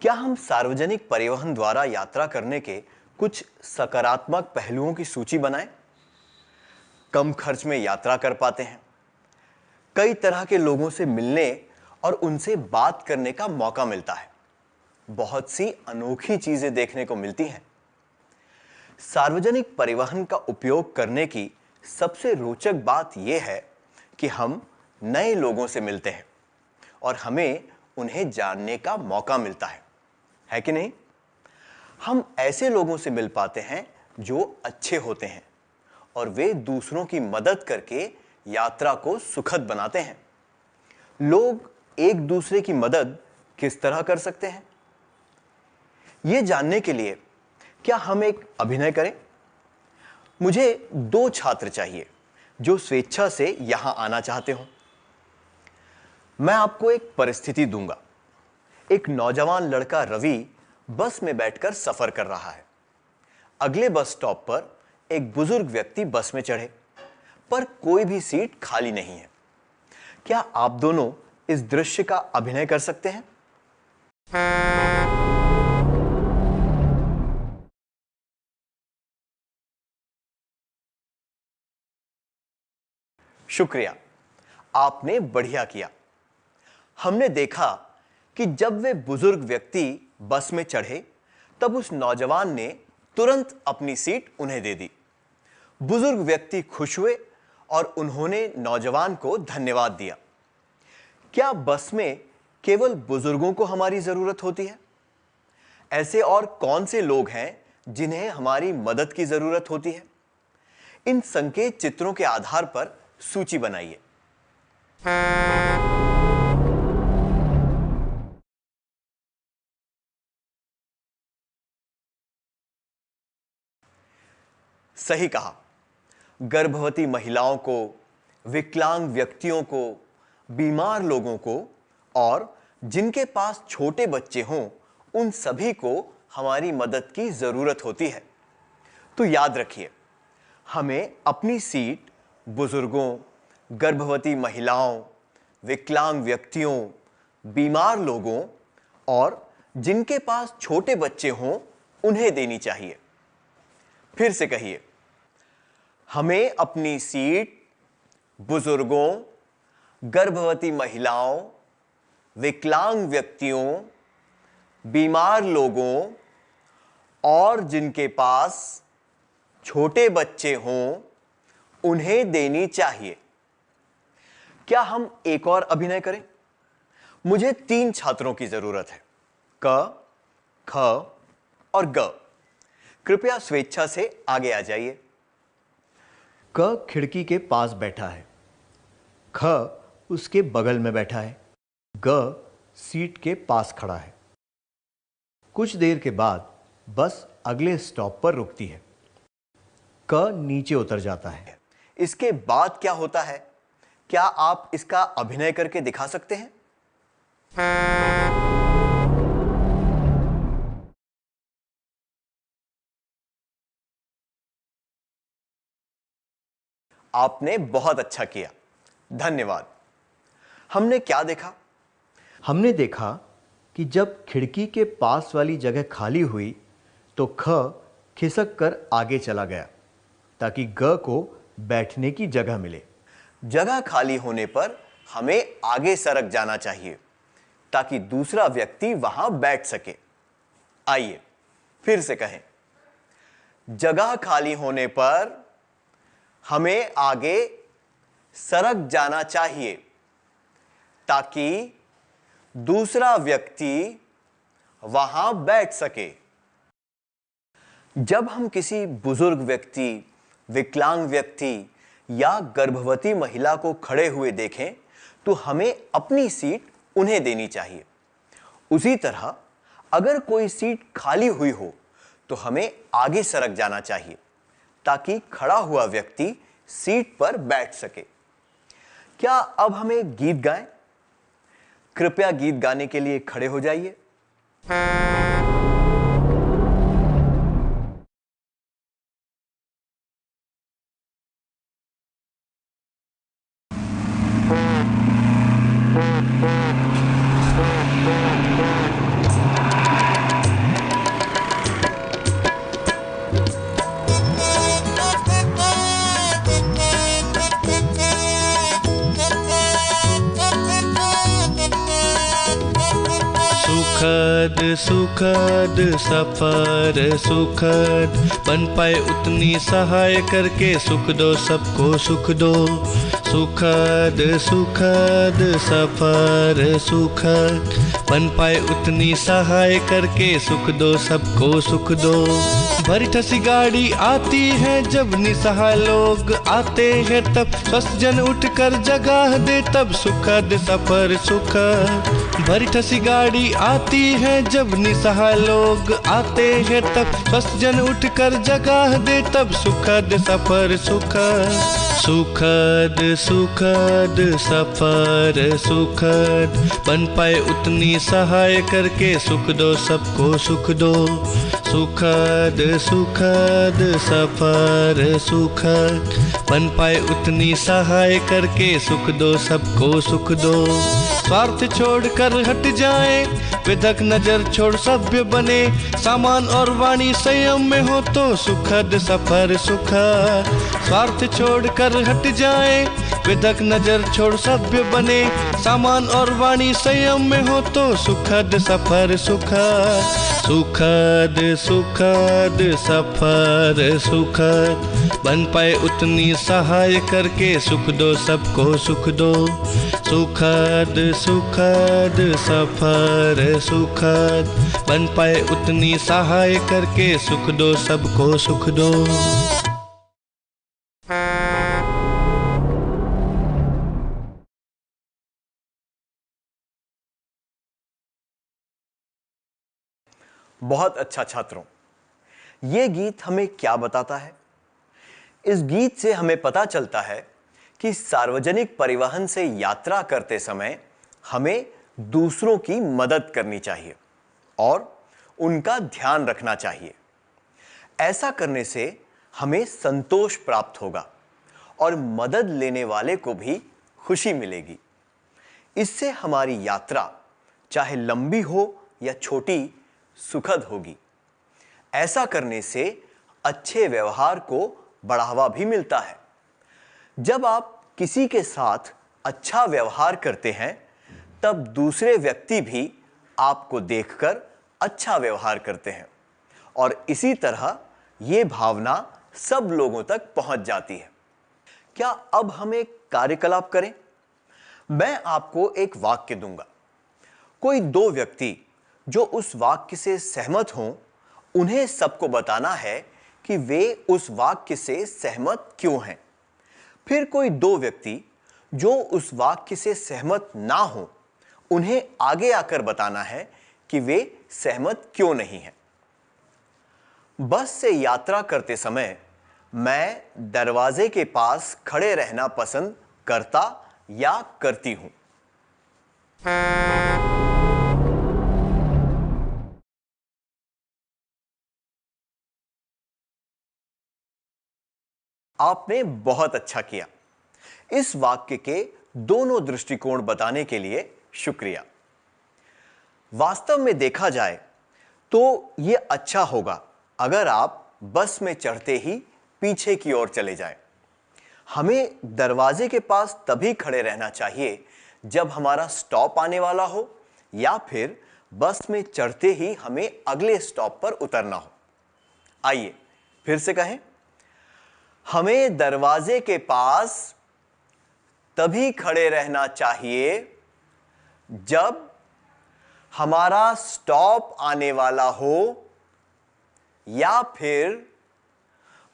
क्या हम सार्वजनिक परिवहन द्वारा यात्रा करने के कुछ सकारात्मक पहलुओं की सूची बनाएं? कम खर्च में यात्रा कर पाते हैं, कई तरह के लोगों से मिलने और उनसे बात करने का मौका मिलता है, बहुत सी अनोखी चीजें देखने को मिलती हैं। सार्वजनिक परिवहन का उपयोग करने की सबसे रोचक बात यह है कि हम नए लोगों से मिलते हैं और हमें उन्हें जानने का मौका मिलता है कि नहीं? हम ऐसे लोगों से मिल पाते हैं जो अच्छे होते हैं और वे दूसरों की मदद करके यात्रा को सुखद बनाते हैं। लोग एक दूसरे की मदद किस तरह कर सकते हैं, यह जानने के लिए क्या हम एक अभिनय करें? मुझे 2 छात्र चाहिए जो स्वेच्छा से यहां आना चाहते हो। मैं आपको एक परिस्थिति दूंगा। एक नौजवान लड़का रवि बस में बैठकर सफर कर रहा है। अगले बस स्टॉप पर एक बुजुर्ग व्यक्ति बस में चढ़े, पर कोई भी सीट खाली नहीं है। क्या आप दोनों इस दृश्य का अभिनय कर सकते हैं? शुक्रिया, आपने बढ़िया किया। हमने देखा कि जब वे बुजुर्ग व्यक्ति बस में चढ़े, तब उस नौजवान ने तुरंत अपनी सीट उन्हें दे दी। बुजुर्ग व्यक्ति खुश हुए और उन्होंने नौजवान को धन्यवाद दिया। क्या बस में केवल बुजुर्गों को हमारी जरूरत होती है? ऐसे और कौन से लोग हैं जिन्हें हमारी मदद की जरूरत होती है? इन संकेत चित्रों के आधार पर सूची बनाइए। सही कहा। गर्भवती महिलाओं को, विकलांग व्यक्तियों को, बीमार लोगों को और जिनके पास छोटे बच्चे हों, उन सभी को हमारी मदद की जरूरत होती है। तो याद रखिए, हमें अपनी सीट बुजुर्गों, गर्भवती महिलाओं, विकलांग व्यक्तियों, बीमार लोगों और जिनके पास छोटे बच्चे हों, उन्हें देनी चाहिए। फिर से कहिए, हमें अपनी सीट बुजुर्गों, गर्भवती महिलाओं, विकलांग व्यक्तियों, बीमार लोगों और जिनके पास छोटे बच्चे हों, उन्हें देनी चाहिए। क्या हम एक और अभिनय करें? मुझे 3 छात्रों की जरूरत है, क, ख और ग। कृपया स्वेच्छा से आगे आ जाइए। क खिड़की के पास बैठा है, ख उसके बगल में बैठा है, ग सीट के पास खड़ा है। कुछ देर के बाद बस अगले स्टॉप पर रुकती है। क नीचे उतर जाता है। इसके बाद क्या होता है? क्या आप इसका अभिनय करके दिखा सकते हैं? आपने बहुत अच्छा किया, धन्यवाद। हमने क्या देखा? हमने देखा कि जब खिड़की के पास वाली जगह खाली हुई तो ख खिसक कर आगे चला गया ताकि ग को बैठने की जगह मिले। जगह खाली होने पर हमें आगे सरक जाना चाहिए ताकि दूसरा व्यक्ति वहां बैठ सके। आइए फिर से कहें, जगह खाली होने पर हमें आगे सरक जाना चाहिए ताकि दूसरा व्यक्ति वहां बैठ सके। जब हम किसी बुजुर्ग व्यक्ति, विकलांग व्यक्ति या गर्भवती महिला को खड़े हुए देखें तो हमें अपनी सीट उन्हें देनी चाहिए। उसी तरह अगर कोई सीट खाली हुई हो तो हमें आगे सरक जाना चाहिए ताकि खड़ा हुआ व्यक्ति सीट पर बैठ सके। क्या अब हमें गीत गाएं? कृपया गीत गाने के लिए खड़े हो जाइए। सुखद सुखद सफर सुखद, बन पाए उतनी सहाय करके सुख दो सबको सुख दो। सुखद सुखद सफर सुखद, बन पाए उतनी सहाय करके सुख दो सबको सुख दो। भरी ठसी गाड़ी आती है जब निसहाय लोग आते हैं तब, स्वस्थ जन उठकर जगह दे तब सुखद सफर सुखद। भरी ठसी गाड़ी आती है जब निसहाय लोग आते हैं तब, स्वस्थ जन उठकर जगह दे तब सुखद सफर सुखद। सुखद सुखद सफर सुखद, बन पाए उतनी सहाय करके सुख दो सबको सुख दो। सुखद सुखद सफर सुखद, बन पाए उतनी सहाय करके सुख दो सबको सुख दो। स्वार्थ छोड़कर हट जाए, विधक नजर छोड़ सभ्य बने, सामान और वाणी संयम में हो तो सुखद सफर सुखद। स्वार्थ छोड़कर हट जाए, विधक नजर छोड़ सभ्य बने, सामान और वाणी संयम में हो तो सुखद सफर सुखद। सुखद सुखद सफर सुखद, बन पाए उतनी सहाय करके सुख दो सबको सुख दो। सुखद सुखद सफर सुखद, बन पाए उतनी सहाय करके सुख दो सबको सुख दो। बहुत अच्छा छात्रों, ये गीत हमें क्या बताता है? इस गीत से हमें पता चलता है कि सार्वजनिक परिवहन से यात्रा करते समय हमें दूसरों की मदद करनी चाहिए और उनका ध्यान रखना चाहिए। ऐसा करने से हमें संतोष प्राप्त होगा और मदद लेने वाले को भी खुशी मिलेगी। इससे हमारी यात्रा चाहे लंबी हो या छोटी सुखद होगी। ऐसा करने से अच्छे व्यवहार को बढ़ावा भी मिलता है। जब आप किसी के साथ अच्छा व्यवहार करते हैं तब दूसरे व्यक्ति भी आपको देखकर अच्छा व्यवहार करते हैं और इसी तरह ये भावना सब लोगों तक पहुंच जाती है। क्या अब हम एक कार्यकलाप करें? मैं आपको एक वाक्य दूंगा। कोई दो व्यक्ति जो उस वाक्य से सहमत हों, उन्हें सबको बताना है कि वे उस वाक्य से सहमत क्यों हैं। फिर कोई दो व्यक्ति जो उस वाक्य से सहमत ना हो, उन्हें आगे आकर बताना है कि वे सहमत क्यों नहीं हैं। बस से यात्रा करते समय मैं दरवाजे के पास खड़े रहना पसंद करता या करती हूं। आपने बहुत अच्छा किया। इस वाक्य के दोनों दृष्टिकोण बताने के लिए शुक्रिया। वास्तव में देखा जाए तो यह अच्छा होगा अगर आप बस में चढ़ते ही पीछे की ओर चले जाएं। हमें दरवाजे के पास तभी खड़े रहना चाहिए जब हमारा स्टॉप आने वाला हो या फिर बस में चढ़ते ही हमें अगले स्टॉप पर उतरना हो। आइए फिर से कहें, हमें दरवाजे के पास तभी खड़े रहना चाहिए जब हमारा स्टॉप आने वाला हो या फिर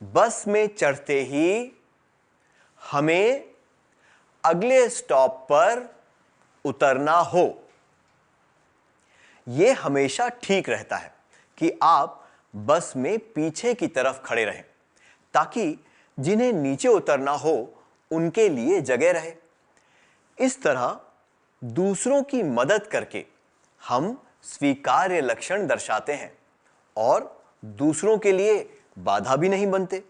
बस में चढ़ते ही हमें अगले स्टॉप पर उतरना हो। यह हमेशा ठीक रहता है कि आप बस में पीछे की तरफ खड़े रहें ताकि जिन्हें नीचे उतरना हो उनके लिए जगह रहे। इस तरह दूसरों की मदद करके हम स्वीकार्य लक्षण दर्शाते हैं और दूसरों के लिए बाधा भी नहीं बनते।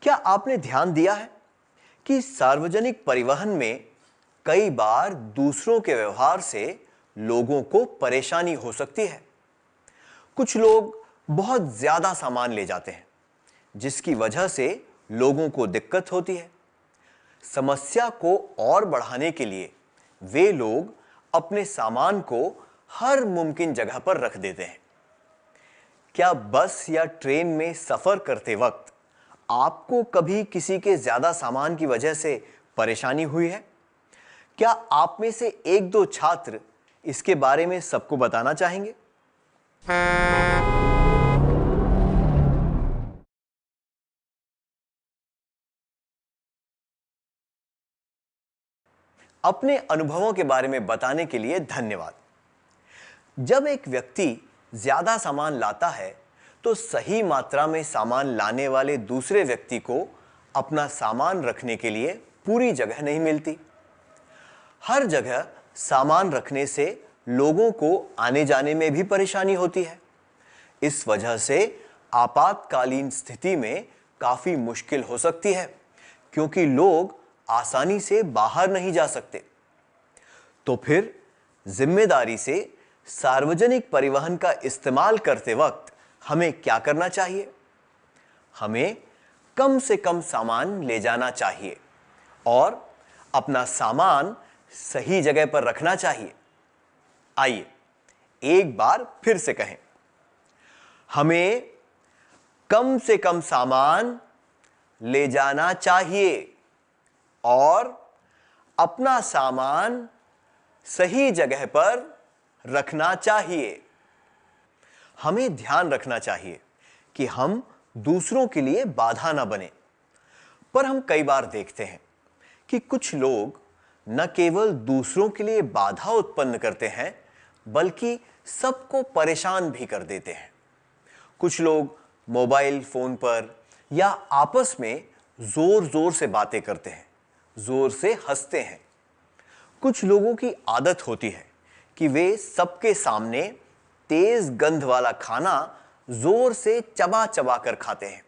क्या आपने ध्यान दिया है कि सार्वजनिक परिवहन में कई बार दूसरों के व्यवहार से लोगों को परेशानी हो सकती है? कुछ लोग बहुत ज्यादा सामान ले जाते हैं जिसकी वजह से लोगों को दिक्कत होती है। समस्या को और बढ़ाने के लिए वे लोग अपने सामान को हर मुमकिन जगह पर रख देते हैं। क्या बस या ट्रेन में सफर करते वक्त आपको कभी किसी के ज्यादा सामान की वजह से परेशानी हुई है? क्या आप में से एक दो छात्र इसके बारे में सबको बताना चाहेंगे? अपने अनुभवों के बारे में बताने के लिए धन्यवाद। जब एक व्यक्ति ज्यादा सामान लाता है तो सही मात्रा में सामान लाने वाले दूसरे व्यक्ति को अपना सामान रखने के लिए पूरी जगह नहीं मिलती। हर जगह सामान रखने से लोगों को आने जाने में भी परेशानी होती है। इस वजह से आपातकालीन स्थिति में काफी मुश्किल हो सकती है क्योंकि लोग आसानी से बाहर नहीं जा सकते। तो फिर जिम्मेदारी से सार्वजनिक परिवहन का इस्तेमाल करते वक्त हमें क्या करना चाहिए? हमें कम से कम सामान ले जाना चाहिए और अपना सामान सही जगह पर रखना चाहिए। आइए एक बार फिर से कहें, हमें कम से कम सामान ले जाना चाहिए और अपना सामान सही जगह पर रखना चाहिए। हमें ध्यान रखना चाहिए कि हम दूसरों के लिए बाधा ना बने। पर हम कई बार देखते हैं कि कुछ लोग न केवल दूसरों के लिए बाधा उत्पन्न करते हैं बल्कि सबको परेशान भी कर देते हैं। कुछ लोग मोबाइल फोन पर या आपस में जोर जोर से बातें करते हैं, जोर से हंसते हैं। कुछ लोगों की आदत होती है कि वे सबके सामने तेज गंध वाला खाना जोर से चबा चबा कर खाते हैं।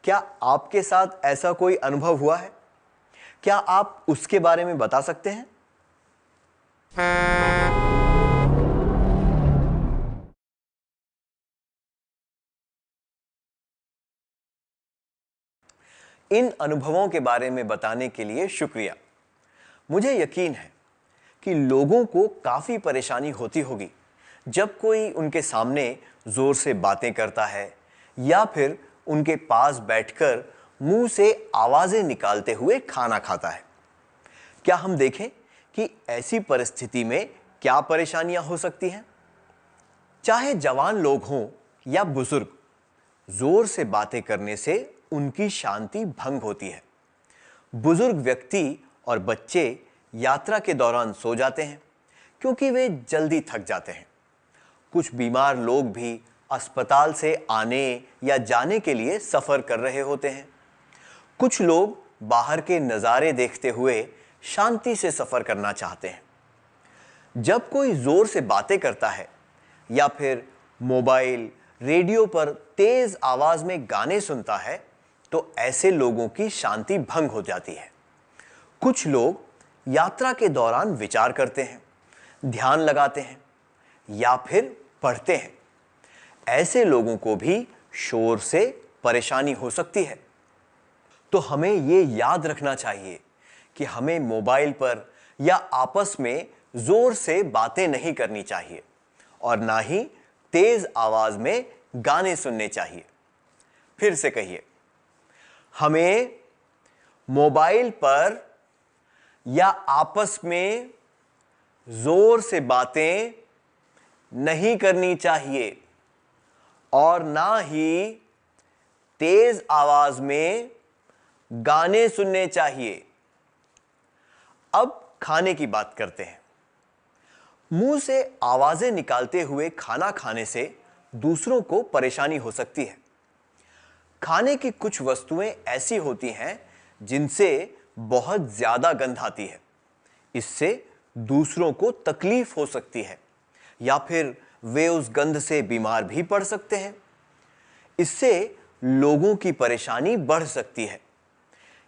क्या आपके साथ ऐसा कोई अनुभव हुआ है? क्या आप उसके बारे में बता सकते हैं? इन अनुभवों के बारे में बताने के लिए शुक्रिया। मुझे यकीन है कि लोगों को काफी परेशानी होती होगी जब कोई उनके सामने जोर से बातें करता है या फिर उनके पास बैठकर मुंह से आवाजें निकालते हुए खाना खाता है। क्या हम देखें कि ऐसी परिस्थिति में क्या परेशानियां हो सकती हैं? चाहे जवान लोग हों या बुजुर्ग, जोर से बातें करने से उनकी शांति भंग होती है। बुजुर्ग व्यक्ति और बच्चे यात्रा के दौरान सो जाते हैं क्योंकि वे जल्दी थक जाते हैं। कुछ बीमार लोग भी अस्पताल से आने या जाने के लिए सफर कर रहे होते हैं। कुछ लोग बाहर के नज़ारे देखते हुए शांति से सफर करना चाहते हैं। जब कोई जोर से बातें करता है या फिर मोबाइल, रेडियो पर तेज आवाज में गाने सुनता है तो ऐसे लोगों की शांति भंग हो जाती है। कुछ लोग यात्रा के दौरान विचार करते हैं, ध्यान लगाते हैं या फिर पढ़ते हैं। ऐसे लोगों को भी शोर से परेशानी हो सकती है। तो हमें ये याद रखना चाहिए कि हमें मोबाइल पर या आपस में जोर से बातें नहीं करनी चाहिए और ना ही तेज आवाज में गाने सुनने चाहिए। फिर से कहिए, हमें मोबाइल पर या आपस में जोर से बातें नहीं करनी चाहिए और ना ही तेज आवाज में गाने सुनने चाहिए। अब खाने की बात करते हैं। मुंह से आवाजें निकालते हुए खाना खाने से दूसरों को परेशानी हो सकती है। खाने की कुछ वस्तुएं ऐसी होती हैं जिनसे बहुत ज्यादा गंध आती है। इससे दूसरों को तकलीफ हो सकती है या फिर वे उस गंध से बीमार भी पड़ सकते हैं। इससे लोगों की परेशानी बढ़ सकती है।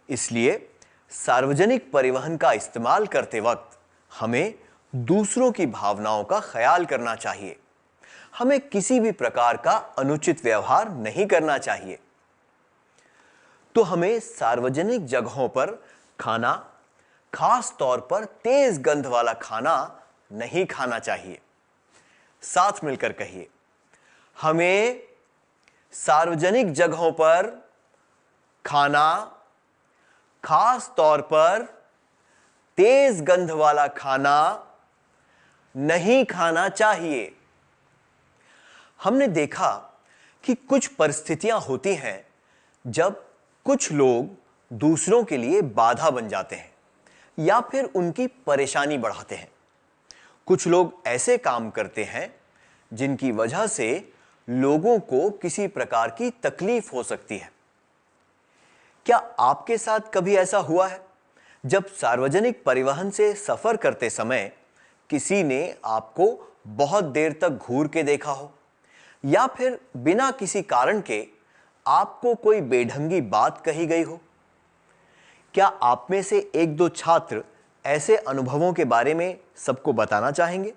इसलिए सार्वजनिक परिवहन का इस्तेमाल करते वक्त हमें दूसरों की भावनाओं का ख्याल करना चाहिए। हमें किसी भी प्रकार का अनुचित व्यवहार नहीं करना चाहिए। तो हमें सार्वजनिक जगहों पर खाना, खास तौर पर तेज गंध वाला खाना नहीं खाना चाहिए। साथ मिलकर कहिए, हमें सार्वजनिक जगहों पर खाना, खास तौर पर तेज गंध वाला खाना नहीं खाना चाहिए। हमने देखा कि कुछ परिस्थितियां होती हैं जब कुछ लोग दूसरों के लिए बाधा बन जाते हैं या फिर उनकी परेशानी बढ़ाते हैं। कुछ लोग ऐसे काम करते हैं जिनकी वजह से लोगों को किसी प्रकार की तकलीफ हो सकती है। क्या आपके साथ कभी ऐसा हुआ है जब सार्वजनिक परिवहन से सफर करते समय किसी ने आपको बहुत देर तक घूर के देखा हो या फिर बिना किसी कारण के आपको कोई बेढंगी बात कही गई हो? क्या आप में से एक दो छात्र ऐसे अनुभवों के बारे में सबको बताना चाहेंगे?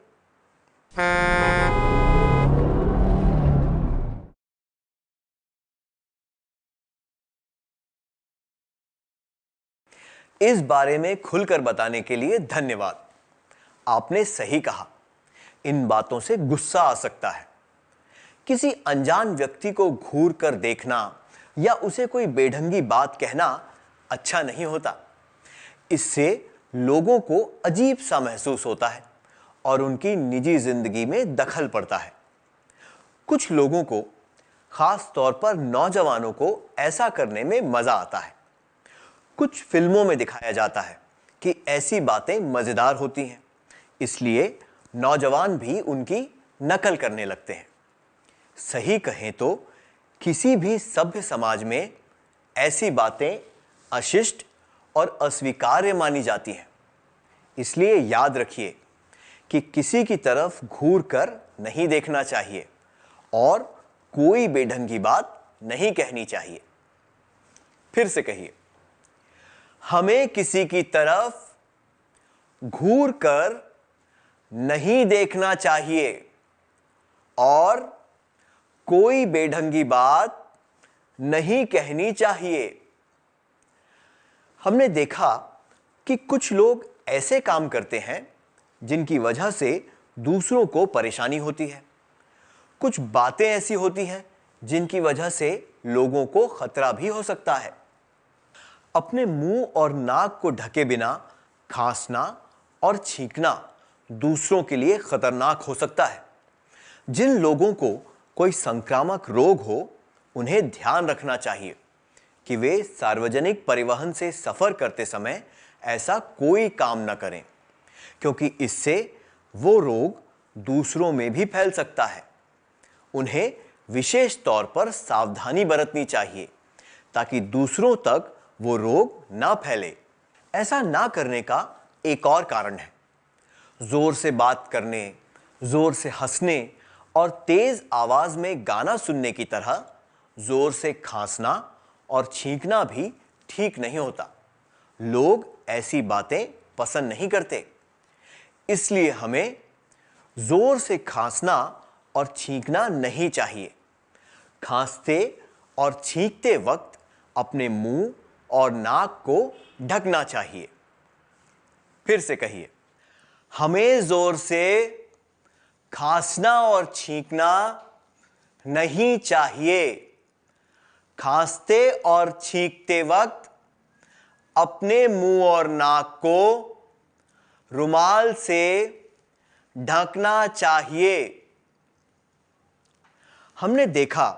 इस बारे में खुलकर बताने के लिए धन्यवाद। आपने सही कहा, इन बातों से गुस्सा आ सकता है। किसी अनजान व्यक्ति को घूर कर देखना या उसे कोई बेढंगी बात कहना अच्छा नहीं होता। इससे लोगों को अजीब सा महसूस होता है और उनकी निजी जिंदगी में दखल पड़ता है। कुछ लोगों को, खास तौर पर नौजवानों को ऐसा करने में मजा आता है। कुछ फिल्मों में दिखाया जाता है कि ऐसी बातें मजेदार होती हैं, इसलिए नौजवान भी उनकी नकल करने लगते हैं। सही कहें तो किसी भी सभ्य समाज में ऐसी बातें अशिष्ट और अस्वीकार्य मानी जाती हैं। इसलिए याद रखिए कि किसी की तरफ घूर कर नहीं देखना चाहिए और कोई बेढंगी बात नहीं कहनी चाहिए। फिर से कहिए, हमें किसी की तरफ घूर कर नहीं देखना चाहिए और कोई बेढंगी बात नहीं कहनी चाहिए। हमने देखा कि कुछ लोग ऐसे काम करते हैं जिनकी वजह से दूसरों को परेशानी होती है। कुछ बातें ऐसी होती हैं जिनकी वजह से लोगों को खतरा भी हो सकता है। अपने मुंह और नाक को ढके बिना खांसना और छींकना दूसरों के लिए खतरनाक हो सकता है। जिन लोगों को कोई संक्रामक रोग हो, उन्हें ध्यान रखना चाहिए कि वे सार्वजनिक परिवहन से सफर करते समय ऐसा कोई काम न करें, क्योंकि इससे वो रोग दूसरों में भी फैल सकता है। उन्हें विशेष तौर पर सावधानी बरतनी चाहिए ताकि दूसरों तक वो रोग ना फैले। ऐसा ना करने का एक और कारण है, जोर से बात करने, जोर से हंसने और तेज आवाज में गाना सुनने की तरह जोर से खांसना और छींकना भी ठीक नहीं होता। लोग ऐसी बातें पसंद नहीं करते, इसलिए हमें जोर से खांसना और छींकना नहीं चाहिए। खांसते और छींकते वक्त अपने मुंह और नाक को ढकना चाहिए। फिर से कहिए, हमें जोर से खांसना और छींकना नहीं चाहिए। खांसते और छींकते वक्त अपने मुंह और नाक को रुमाल से ढकना चाहिए। हमने देखा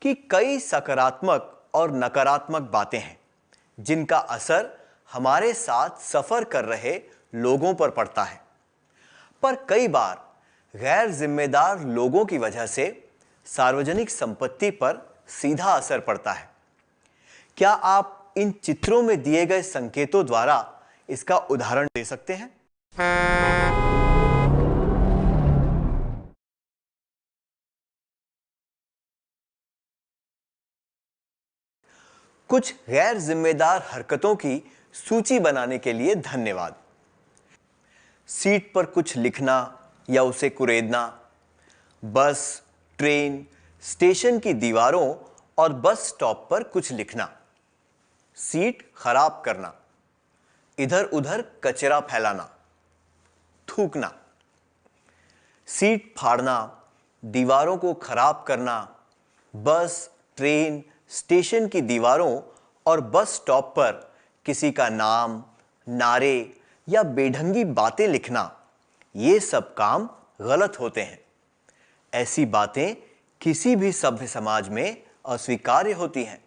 कि कई सकारात्मक और नकारात्मक बातें हैं जिनका असर हमारे साथ सफर कर रहे लोगों पर पड़ता है, पर कई बार गैर जिम्मेदार लोगों की वजह से सार्वजनिक संपत्ति पर सीधा असर पड़ता है। क्या आप इन चित्रों में दिए गए संकेतों द्वारा इसका उदाहरण दे सकते हैं? कुछ गैर जिम्मेदार हरकतों की सूची बनाने के लिए धन्यवाद। सीट पर कुछ लिखना या उसे कुरेदना, बस, ट्रेन, स्टेशन की दीवारों और बस स्टॉप पर कुछ लिखना, सीट खराब करना, इधर उधर कचरा फैलाना, थूकना, सीट फाड़ना, दीवारों को खराब करना, बस, ट्रेन, स्टेशन की दीवारों और बस स्टॉप पर किसी का नाम, नारे या बेढंगी बातें लिखना, ये सब काम गलत होते हैं। ऐसी बातें किसी भी सभ्य समाज में अस्वीकार्य होती हैं,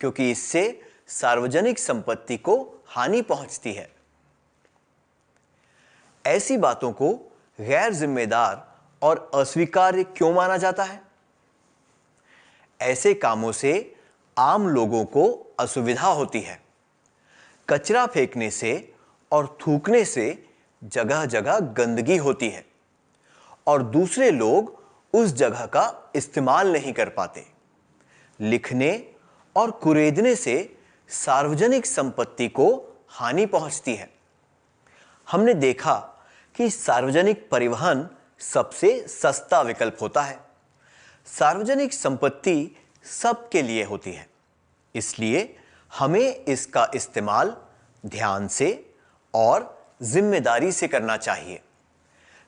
क्योंकि इससे सार्वजनिक संपत्ति को हानि पहुंचती है। ऐसी बातों को गैर जिम्मेदार और अस्वीकार्य क्यों माना जाता है? ऐसे कामों से आम लोगों को असुविधा होती है। कचरा फेंकने से और थूकने से जगह जगह गंदगी होती है और दूसरे लोग उस जगह का इस्तेमाल नहीं कर पाते। लिखने और कुरेदने से सार्वजनिक संपत्ति को हानि पहुंचती है। हमने देखा कि सार्वजनिक परिवहन सबसे सस्ता विकल्प होता है। सार्वजनिक संपत्ति सबके लिए होती है, इसलिए हमें इसका इस्तेमाल ध्यान से और जिम्मेदारी से करना चाहिए।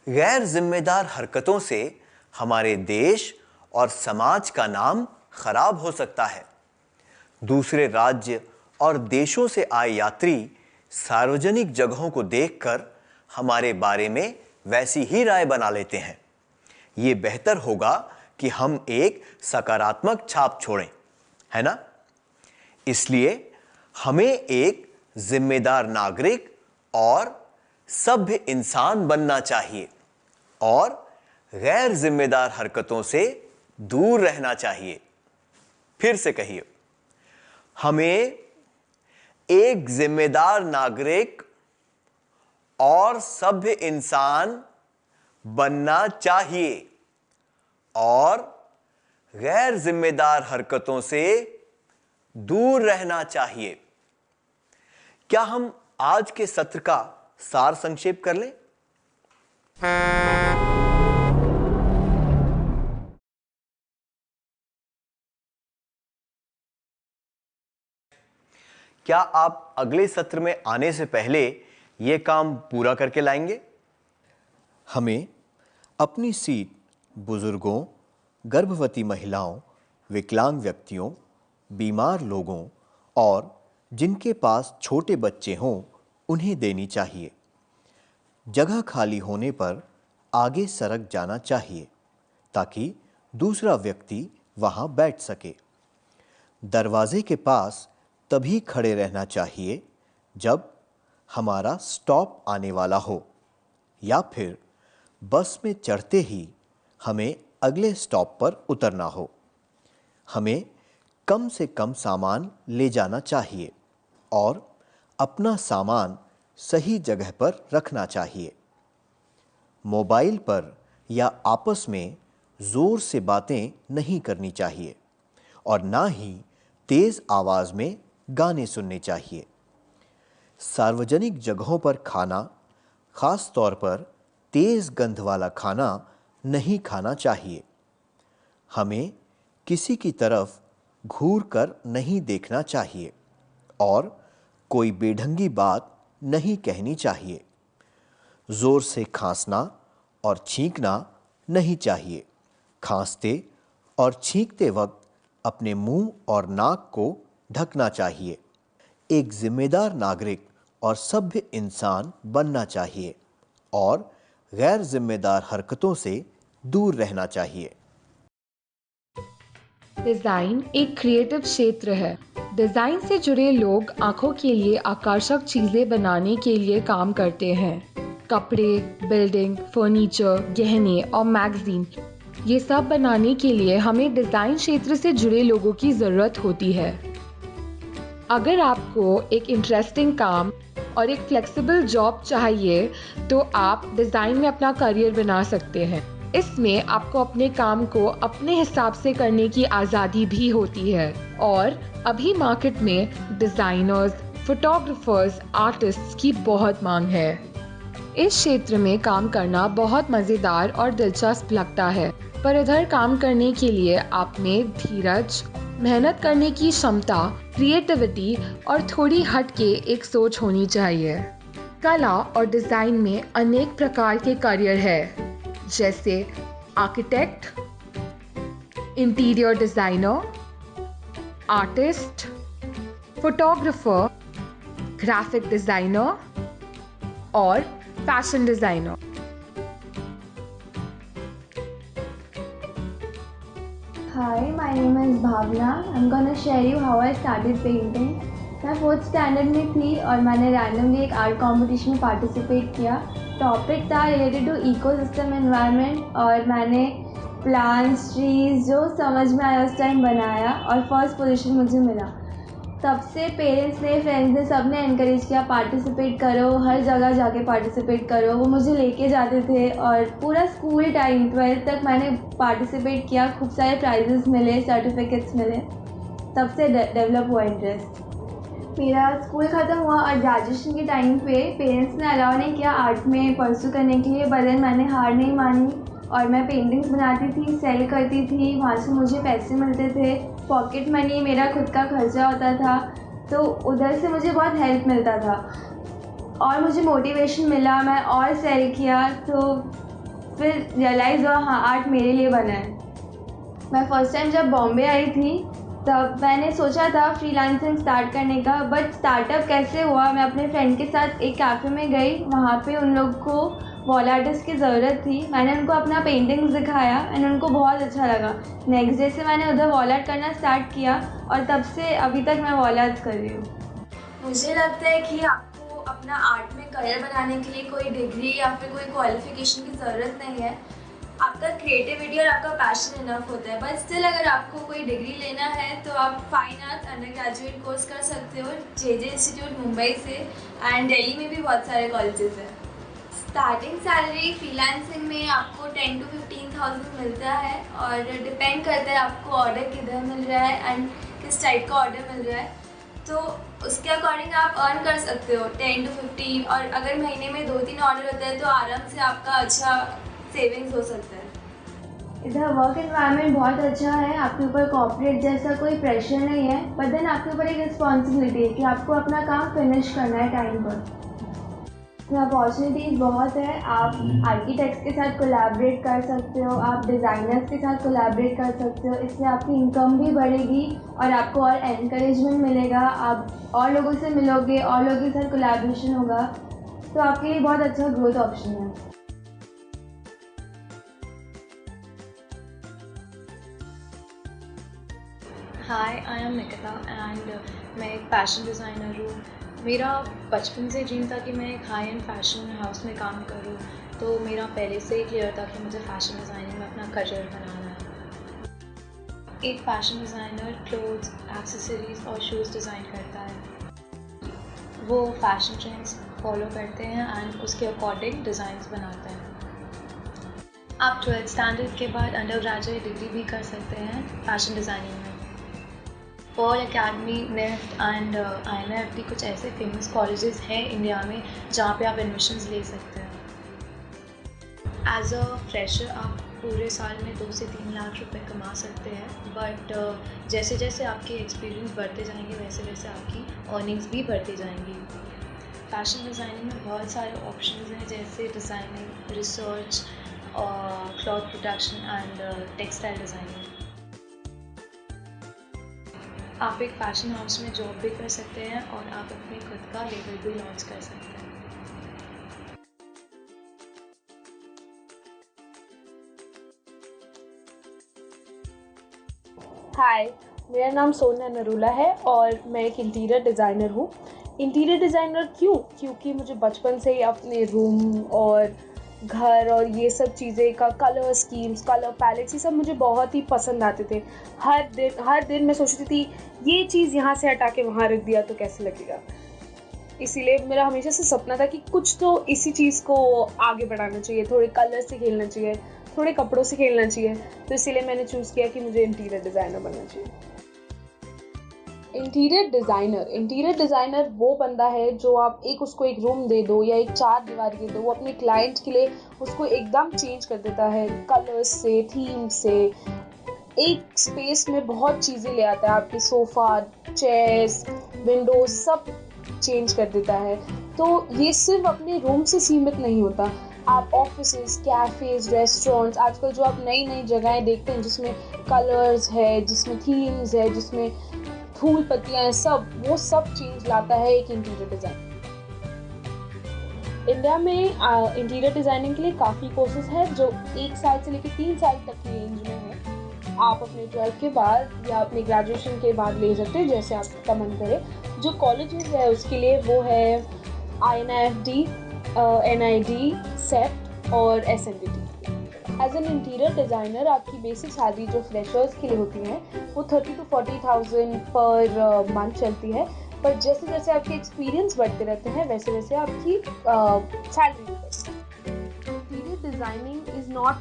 गैर जिम्मेदार हरकतों से हमारे देश और समाज का नाम खराब हो सकता है। दूसरे राज्य और देशों से आए यात्री सार्वजनिक जगहों को देखकर हमारे बारे में वैसी ही राय बना लेते हैं। ये बेहतर होगा कि हम एक सकारात्मक छाप छोड़ें, है ना? इसलिए हमें एक जिम्मेदार नागरिक और सभ्य इंसान बनना चाहिए और गैर जिम्मेदार हरकतों से दूर रहना चाहिए। फिर से कहिए, हमें एक जिम्मेदार नागरिक और सभ्य इंसान बनना चाहिए और गैर जिम्मेदार हरकतों से दूर रहना चाहिए। क्या हम आज के सत्र का सार संक्षेप कर लें? क्या आप अगले सत्र में आने से पहले यह काम पूरा करके लाएंगे? हमें अपनी सीट बुजुर्गों, गर्भवती महिलाओं, विकलांग व्यक्तियों, बीमार लोगों और जिनके पास छोटे बच्चे हों उन्हें देनी चाहिए। जगह खाली होने पर आगे सरक जाना चाहिए ताकि दूसरा व्यक्ति वहां बैठ सके। दरवाजे के पास तभी खड़े रहना चाहिए जब हमारा स्टॉप आने वाला हो या फिर बस में चढ़ते ही हमें अगले स्टॉप पर उतरना हो। हमें कम से कम सामान ले जाना चाहिए और अपना सामान सही जगह पर रखना चाहिए। मोबाइल पर या आपस में जोर से बातें नहीं करनी चाहिए और ना ही तेज आवाज में गाने सुनने चाहिए। सार्वजनिक जगहों पर खाना, खास तौर पर तेज गंध वाला खाना नहीं खाना चाहिए। हमें किसी की तरफ घूर कर नहीं देखना चाहिए और कोई बेढंगी बात नहीं कहनी चाहिए। जोर से खांसना और छींकना नहीं चाहिए। खांसते और छींकते वक्त अपने मुंह और नाक को ढकना चाहिए। एक जिम्मेदार नागरिक और सभ्य इंसान बनना चाहिए और गैर जिम्मेदार हरकतों से दूर रहना चाहिए। डिज़ाइन एक क्रिएटिव क्षेत्र है। डिज़ाइन से जुड़े लोग आंखों के लिए आकर्षक चीज़ें बनाने के लिए काम करते हैं। कपड़े, बिल्डिंग, फर्नीचर, गहने और मैगजीन, ये सब बनाने के लिए हमें डिज़ाइन क्षेत्र से जुड़े लोगों की ज़रूरत होती है। अगर आपको एक इंटरेस्टिंग काम और एक फ्लेक्सिबल जॉब चाहिए तो आप डिज़ाइन में अपना करियर बना सकते हैं। इसमें आपको अपने काम को अपने हिसाब से करने की आज़ादी भी होती है और अभी मार्केट में डिज़ाइनर्स, फोटोग्राफर्स, आर्टिस्ट्स की बहुत मांग है। इस क्षेत्र में काम करना बहुत मज़ेदार और दिलचस्प लगता है, पर इधर काम करने के लिए आप में धीरज, मेहनत करने की क्षमता, क्रिएटिविटी और थोड़ी हटके एक सोच होनी चाहिए। कला और डिज़ाइन में अनेक प्रकार के करियर है, जैसे architect, interior designer, artist, photographer, graphic designer और fashion designer. Hi, my name is Bhavna. I'm gonna share you how I started painting. मैं 4th स्टैंडर्ड में थी और मैंने रैंडमली एक आर्ट कंपटीशन में पार्टिसिपेट किया। टॉपिक था रिलेटेड टू इकोसिस्टम एनवायरनमेंट और मैंने प्लांट्स, ट्रीज जो समझ में आया उस टाइम बनाया और फर्स्ट पोजीशन मुझे मिला। तब से पेरेंट्स ने, फ्रेंड्स ने, सब ने इनकरेज किया पार्टिसिपेट करो, हर जगह जाके पार्टिसिपेट करो। वो मुझे लेके जाते थे और पूरा स्कूल टाइम 12th तक मैंने पार्टिसिपेट किया। खूब सारे प्राइजेस मिले, सर्टिफिकेट्स मिले। तब से डेवलप हुआ इंटरेस्ट। मेरा स्कूल ख़त्म हुआ और ग्रेजुएशन के टाइम पे पेरेंट्स ने अलाउ नहीं किया आर्ट में परस्यू करने के लिए, बट मैंने हार नहीं मानी और मैं पेंटिंग्स बनाती थी, सेल करती थी। वहाँ से मुझे पैसे मिलते थे, पॉकेट मनी, मेरा खुद का खर्चा होता था, तो उधर से मुझे बहुत हेल्प मिलता था और मुझे मोटिवेशन मिला। मैं और सेल किया तो फिर रियलाइज़ हुआ हाँ आर्ट मेरे लिए बना है। मैं फ़र्स्ट टाइम जब बॉम्बे आई थी तब मैंने सोचा था फ्रीलांसिंग स्टार्ट करने का, बट स्टार्टअप कैसे हुआ। मैं अपने फ्रेंड के साथ एक कैफ़े में गई, वहाँ पे उन लोग को वॉल आर्टिस्ट की ज़रूरत थी। मैंने उनको अपना पेंटिंग्स दिखाया एंड उनको बहुत अच्छा लगा। नेक्स्ट डे से मैंने उधर वॉल आर्ट करना स्टार्ट किया और तब से अभी तक मैं वॉल आर्ट कर रही हूँ। मुझे लगता है कि आपको अपना आर्ट में करियर बनाने के लिए कोई डिग्री या फिर कोई क्वालिफिकेशन की ज़रूरत नहीं है। आपका क्रिएटिविटी और आपका पैशन इनफ होता है। बट स्टिल अगर आपको कोई डिग्री लेना है तो आप fine art under graduate course कर सकते हो JJ इंस्टीट्यूट मुंबई से, एंड दिल्ली में भी बहुत सारे कॉलेजेस हैं। स्टार्टिंग सैलरी फ्रीलांसिंग में आपको 10 to 15,000 मिलता है और डिपेंड करता है आपको ऑर्डर किधर मिल रहा है एंड किस टाइप का ऑर्डर मिल रहा है, तो उसके अकॉर्डिंग आप अर्न कर सकते हो 10 to 15। और अगर महीने में 2-3 ऑर्डर होता है तो आराम से आपका अच्छा सेविंग्स हो सकता है। इधर वर्क एनवायरनमेंट बहुत अच्छा है, आपके ऊपर कॉर्पोरेट जैसा कोई प्रेशर नहीं है, बट देन आपके ऊपर एक रिस्पॉन्सिबिलिटी है कि आपको अपना काम फिनिश करना है टाइम पर। तो अपॉर्चुनिटीज़ बहुत है। आप आर्किटेक्ट्स के साथ कोलैबोरेट कर सकते हो, आप डिज़ाइनर्स के साथ कोलैबोरेट कर सकते हो, इससे आपकी इनकम भी बढ़ेगी और आपको और एनकरेजमेंट मिलेगा। आप और लोगों से मिलोगे, और लोगों के साथ कोलैबोरेशन होगा, तो आपके लिए बहुत अच्छा ग्रोथ ऑप्शन है। हाय, आई एम निकिता एंड मैं एक फैशन डिज़ाइनर हूँ। मेरा बचपन से ड्रीम था कि मैं एक हाई एंड फैशन हाउस में काम करूँ, तो मेरा पहले से ही क्लियर था कि मुझे फैशन डिज़ाइनिंग में अपना करियर बनाना है। एक फैशन डिज़ाइनर क्लोथ्स, एक्सेसरीज़ और शूज़ डिज़ाइन करता है। वो फैशन ट्रेंड्स फॉलो करते हैं एंड उसके अकॉर्डिंग डिज़ाइंस बनाते हैं। आप 12th स्टैंडर्ड के बाद अंडर ग्रेजुएट डिग्री भी कर सकते हैं फैशन डिज़ाइनिंग में। Pearl Academy, NIFT and INFD कुछ ऐसे फेमस कॉलेजेस हैं इंडिया में जहाँ पे आप एडमिशन्स ले सकते हैं। एज अ फ्रेशर आप पूरे साल में 2 से 3 लाख रुपए कमा सकते हैं, बट जैसे जैसे आपके एक्सपीरियंस बढ़ते जाएंगे वैसे वैसे आपकी अर्निंग्स भी बढ़ती जाएंगी। फैशन डिज़ाइनिंग में बहुत सारे ऑप्शंस हैं, जैसे designing, research, cloth production and textile designing. आप एक फ़ैशन हाउस में जॉब भी कर सकते हैं और आप अपने खुद का लेबल भी लॉन्च कर सकते हैं। हाय, मेरा नाम सोनिया नरूला है और मैं एक इंटीरियर डिज़ाइनर हूँ। इंटीरियर डिज़ाइनर क्यों? क्योंकि मुझे बचपन से ही अपने रूम और घर और ये सब चीज़ें का कलर स्कीम्स, कलर पैलेट्स, ये सब मुझे बहुत ही पसंद आते थे। हर दिन मैं सोचती थी ये चीज़ यहाँ से हटा के वहाँ रख दिया तो कैसे लगेगा। इसीलिए मेरा हमेशा से सपना था कि कुछ तो इसी चीज़ को आगे बढ़ाना चाहिए, थोड़े कलर से खेलना चाहिए, थोड़े कपड़ों से खेलना चाहिए। तो इसीलिए मैंने चूज़ किया कि मुझे इंटीरियर डिज़ाइनर बनना चाहिए। इंटीरियर डिज़ाइनर वो बंदा है जो आप उसको एक रूम दे दो या एक 4 दीवारी दे दो, वो अपने क्लाइंट के लिए उसको एकदम चेंज कर देता है, कलर्स से, थीम से। एक स्पेस में बहुत चीज़ें ले आता है, आपके सोफ़ा, चेयर्स, विंडोज सब चेंज कर देता है। तो ये सिर्फ अपने रूम से सीमित नहीं होता, आप ऑफिसेस, कैफ़ेज़, रेस्टोरेंट्स, आजकल जो आप नई नई जगहें देखते हैं जिसमें कलर्स है, जिसमें थीम्स है, जिसमें फूल पत्तियाँ हैं, वो सब चेंज लाता है एक इंटीरियर डिज़ाइन। इंडिया में इंटीरियर डिज़ाइनिंग के लिए काफ़ी कोर्सेज हैं जो 1 साल से लेकर 3 साल तक की रेंज में है। आप अपने 12th के बाद या अपने ग्रेजुएशन के बाद ले सकते हैं, जैसे आपका मन करे। जो कॉलेजेस है उसके लिए वो है INFD, NID, SEPT और SNDT। As an interior designer आपकी बेसिक सैलरी जो फ्रेशर्स के लिए होती है वो 30,000 to 40,000 पर मंथ चलती है, पर जैसे जैसे आपके एक्सपीरियंस बढ़ते रहते हैं वैसे वैसे आपकी सैलरी भी बढ़ती है। Interior designing is not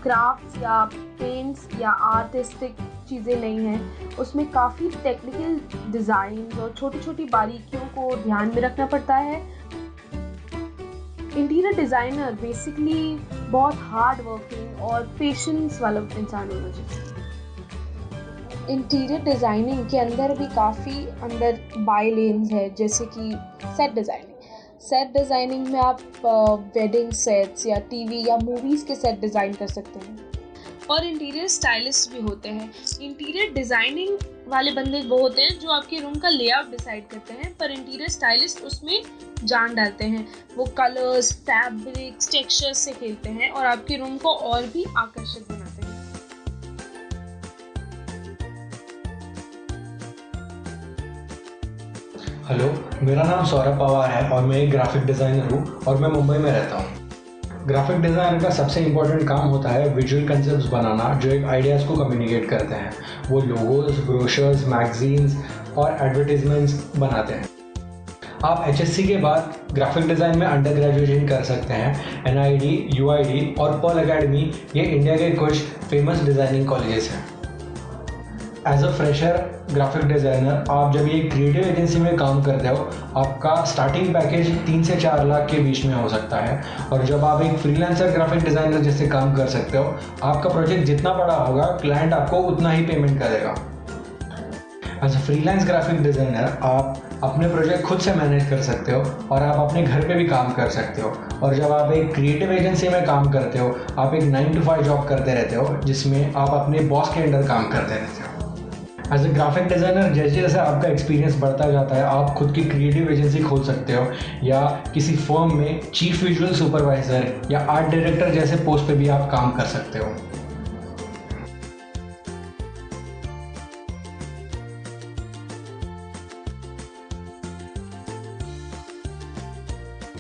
crafts या पेंट्स या आर्टिस्टिक चीज़ें नहीं हैं, उसमें काफ़ी टेक्निकल डिज़ाइन और छोटी छोटी बारीकियों को ध्यान में रखना पड़ता है। इंटीरियर डिज़ाइनर बेसिकली बहुत हार्ड वर्किंग और पेशेंस वाला इंसान होना चाहिए। इंटीरियर डिज़ाइनिंग के अंदर भी काफ़ी बाय लेन्स है, जैसे कि सेट डिज़ाइनिंग में आप वेडिंग सेट्स या टीवी या मूवीज़ के सेट डिज़ाइन कर सकते हैं। और इंटीरियर स्टाइलिस्ट भी होते हैं। इंटीरियर डिज़ाइनिंग वाले बंदे वो होते हैं जो आपके रूम का लेआउट डिसाइड करते हैं, पर इंटीरियर स्टाइलिस्ट उसमें जान डालते हैं। वो कलर्स, फैब्रिक्स, टेक्सचर्स से खेलते हैं और आपके रूम को और भी आकर्षक बनाते हैं। हेलो, मेरा नाम सौरभ पवार है और मैं एक ग्राफिक डिज़ाइनर हूँ और मैं मुंबई में रहता हूँ। ग्राफिक डिज़ाइनर का सबसे इम्पोर्टेंट काम होता है विजुअल कंसेप्ट्स बनाना जो एक आइडियाज़ को कम्युनिकेट करते हैं। वो लोगोज, ब्रोशर्स, मैगजीन्स और एडवर्टीजमेंट्स बनाते हैं। आप HSC के बाद ग्राफिक डिज़ाइन में अंडर ग्रेजुएशन कर सकते हैं। NID, UID और पर्ल एकेडमी ये इंडिया के कुछ फेमस डिज़ाइनिंग कॉलेजेस हैं। As a fresher graphic designer आप जब ये क्रिएटिव एजेंसी में काम करते हो आपका स्टार्टिंग पैकेज 3 से 4 लाख के बीच में हो सकता है, और जब आप एक फ्रीलांसर ग्राफिक डिज़ाइनर जैसे काम कर सकते हो आपका प्रोजेक्ट जितना बड़ा होगा क्लाइंट आपको उतना ही पेमेंट करेगा। As a freelance graphic designer आप अपने प्रोजेक्ट खुद से मैनेज कर सकते हो और आप अपने घर पे भी काम कर सकते हो। और जब आप एक क्रिएटिव एजेंसी में काम करते हो आप एक 9 to 5 जॉब करते रहते हो जिसमें आप अपने बॉस के अंडर काम करते रहते हो। एज ए ग्राफिक डिज़ाइनर जैसे जैसे आपका एक्सपीरियंस बढ़ता जाता है आप खुद की क्रिएटिव एजेंसी खोल सकते हो या किसी फर्म में चीफ विजुअल सुपरवाइज़र या आर्ट डायरेक्टर जैसे पोस्ट पे भी आप काम कर सकते हो।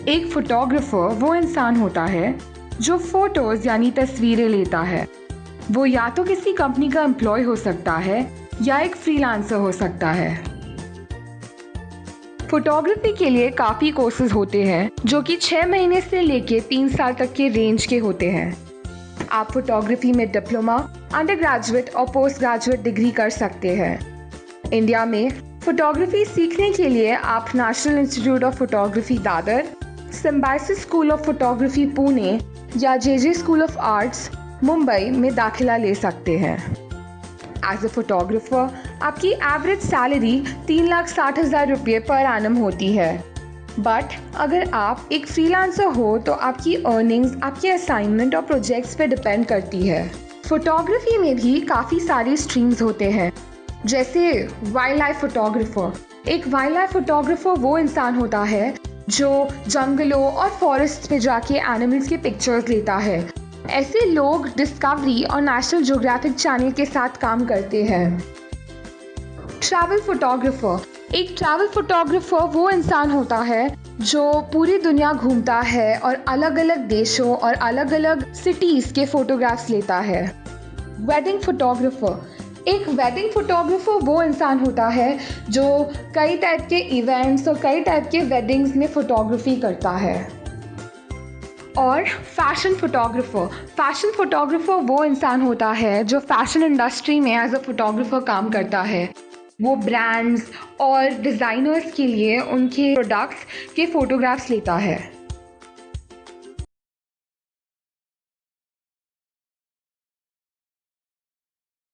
एक फोटोग्राफर वो इंसान होता है जो फोटोज यानी तस्वीरें लेता है। वो या तो किसी कंपनी का एम्प्लॉय हो सकता है या एक फ्रीलांसर हो सकता है। फोटोग्राफी के लिए काफ़ी कोर्सेज होते हैं जो कि 6 महीने से लेके 3 साल तक के रेंज के होते हैं। आप फोटोग्राफी में डिप्लोमा, अंडर ग्रेजुएट और पोस्ट ग्रेजुएट डिग्री कर सकते हैं। इंडिया में फोटोग्राफी सीखने के लिए आप national institute of photography Dadar, symbiosis school of photography Pune या जे स्कूल ऑफ आर्ट्स मुंबई में दाखिला ले सकते हैं। एज ए फोटोग्राफर आपकी एवरेज सैलरी 3,60,000 रुपये पर एनम होती है। बट अगर आप एक फ्रीलांसर हो तो आपकी अर्निंग्स आपके असाइनमेंट और प्रोजेक्ट्स पे डिपेंड करती है। फोटोग्राफी में भी काफ़ी सारे स्ट्रीम्स होते हैं, जैसे वाइल्ड लाइफ फोटोग्राफर। एक वाइल्ड लाइफ फोटोग्राफर वो इंसान होता है जो जंगलों और फॉरेस्ट पे जाके एनिमल्स के पिक्चर्स लेता है। ऐसे लोग डिस्कवरी और नेशनल ज्योग्राफिक चैनल के साथ काम करते हैं। Travel photographer. एक ट्रैवल फोटोग्राफर वो इंसान होता है जो पूरी दुनिया घूमता है और अलग अलग देशों और अलग अलग सिटीज़ के फोटोग्राफ्स लेता है। Wedding photographer. एक वेडिंग फोटोग्राफर वो इंसान होता है जो कई टाइप के इवेंट्स और कई टाइप के वेडिंग्स में फ़ोटोग्राफी करता है। और फैशन फोटोग्राफर। फैशन फोटोग्राफर वो इंसान होता है जो फैशन इंडस्ट्री में एज अ फोटोग्राफर काम करता है। वो ब्रांड्स और डिज़ाइनर्स के लिए उनके प्रोडक्ट्स के फ़ोटोग्राफ्स लेता है।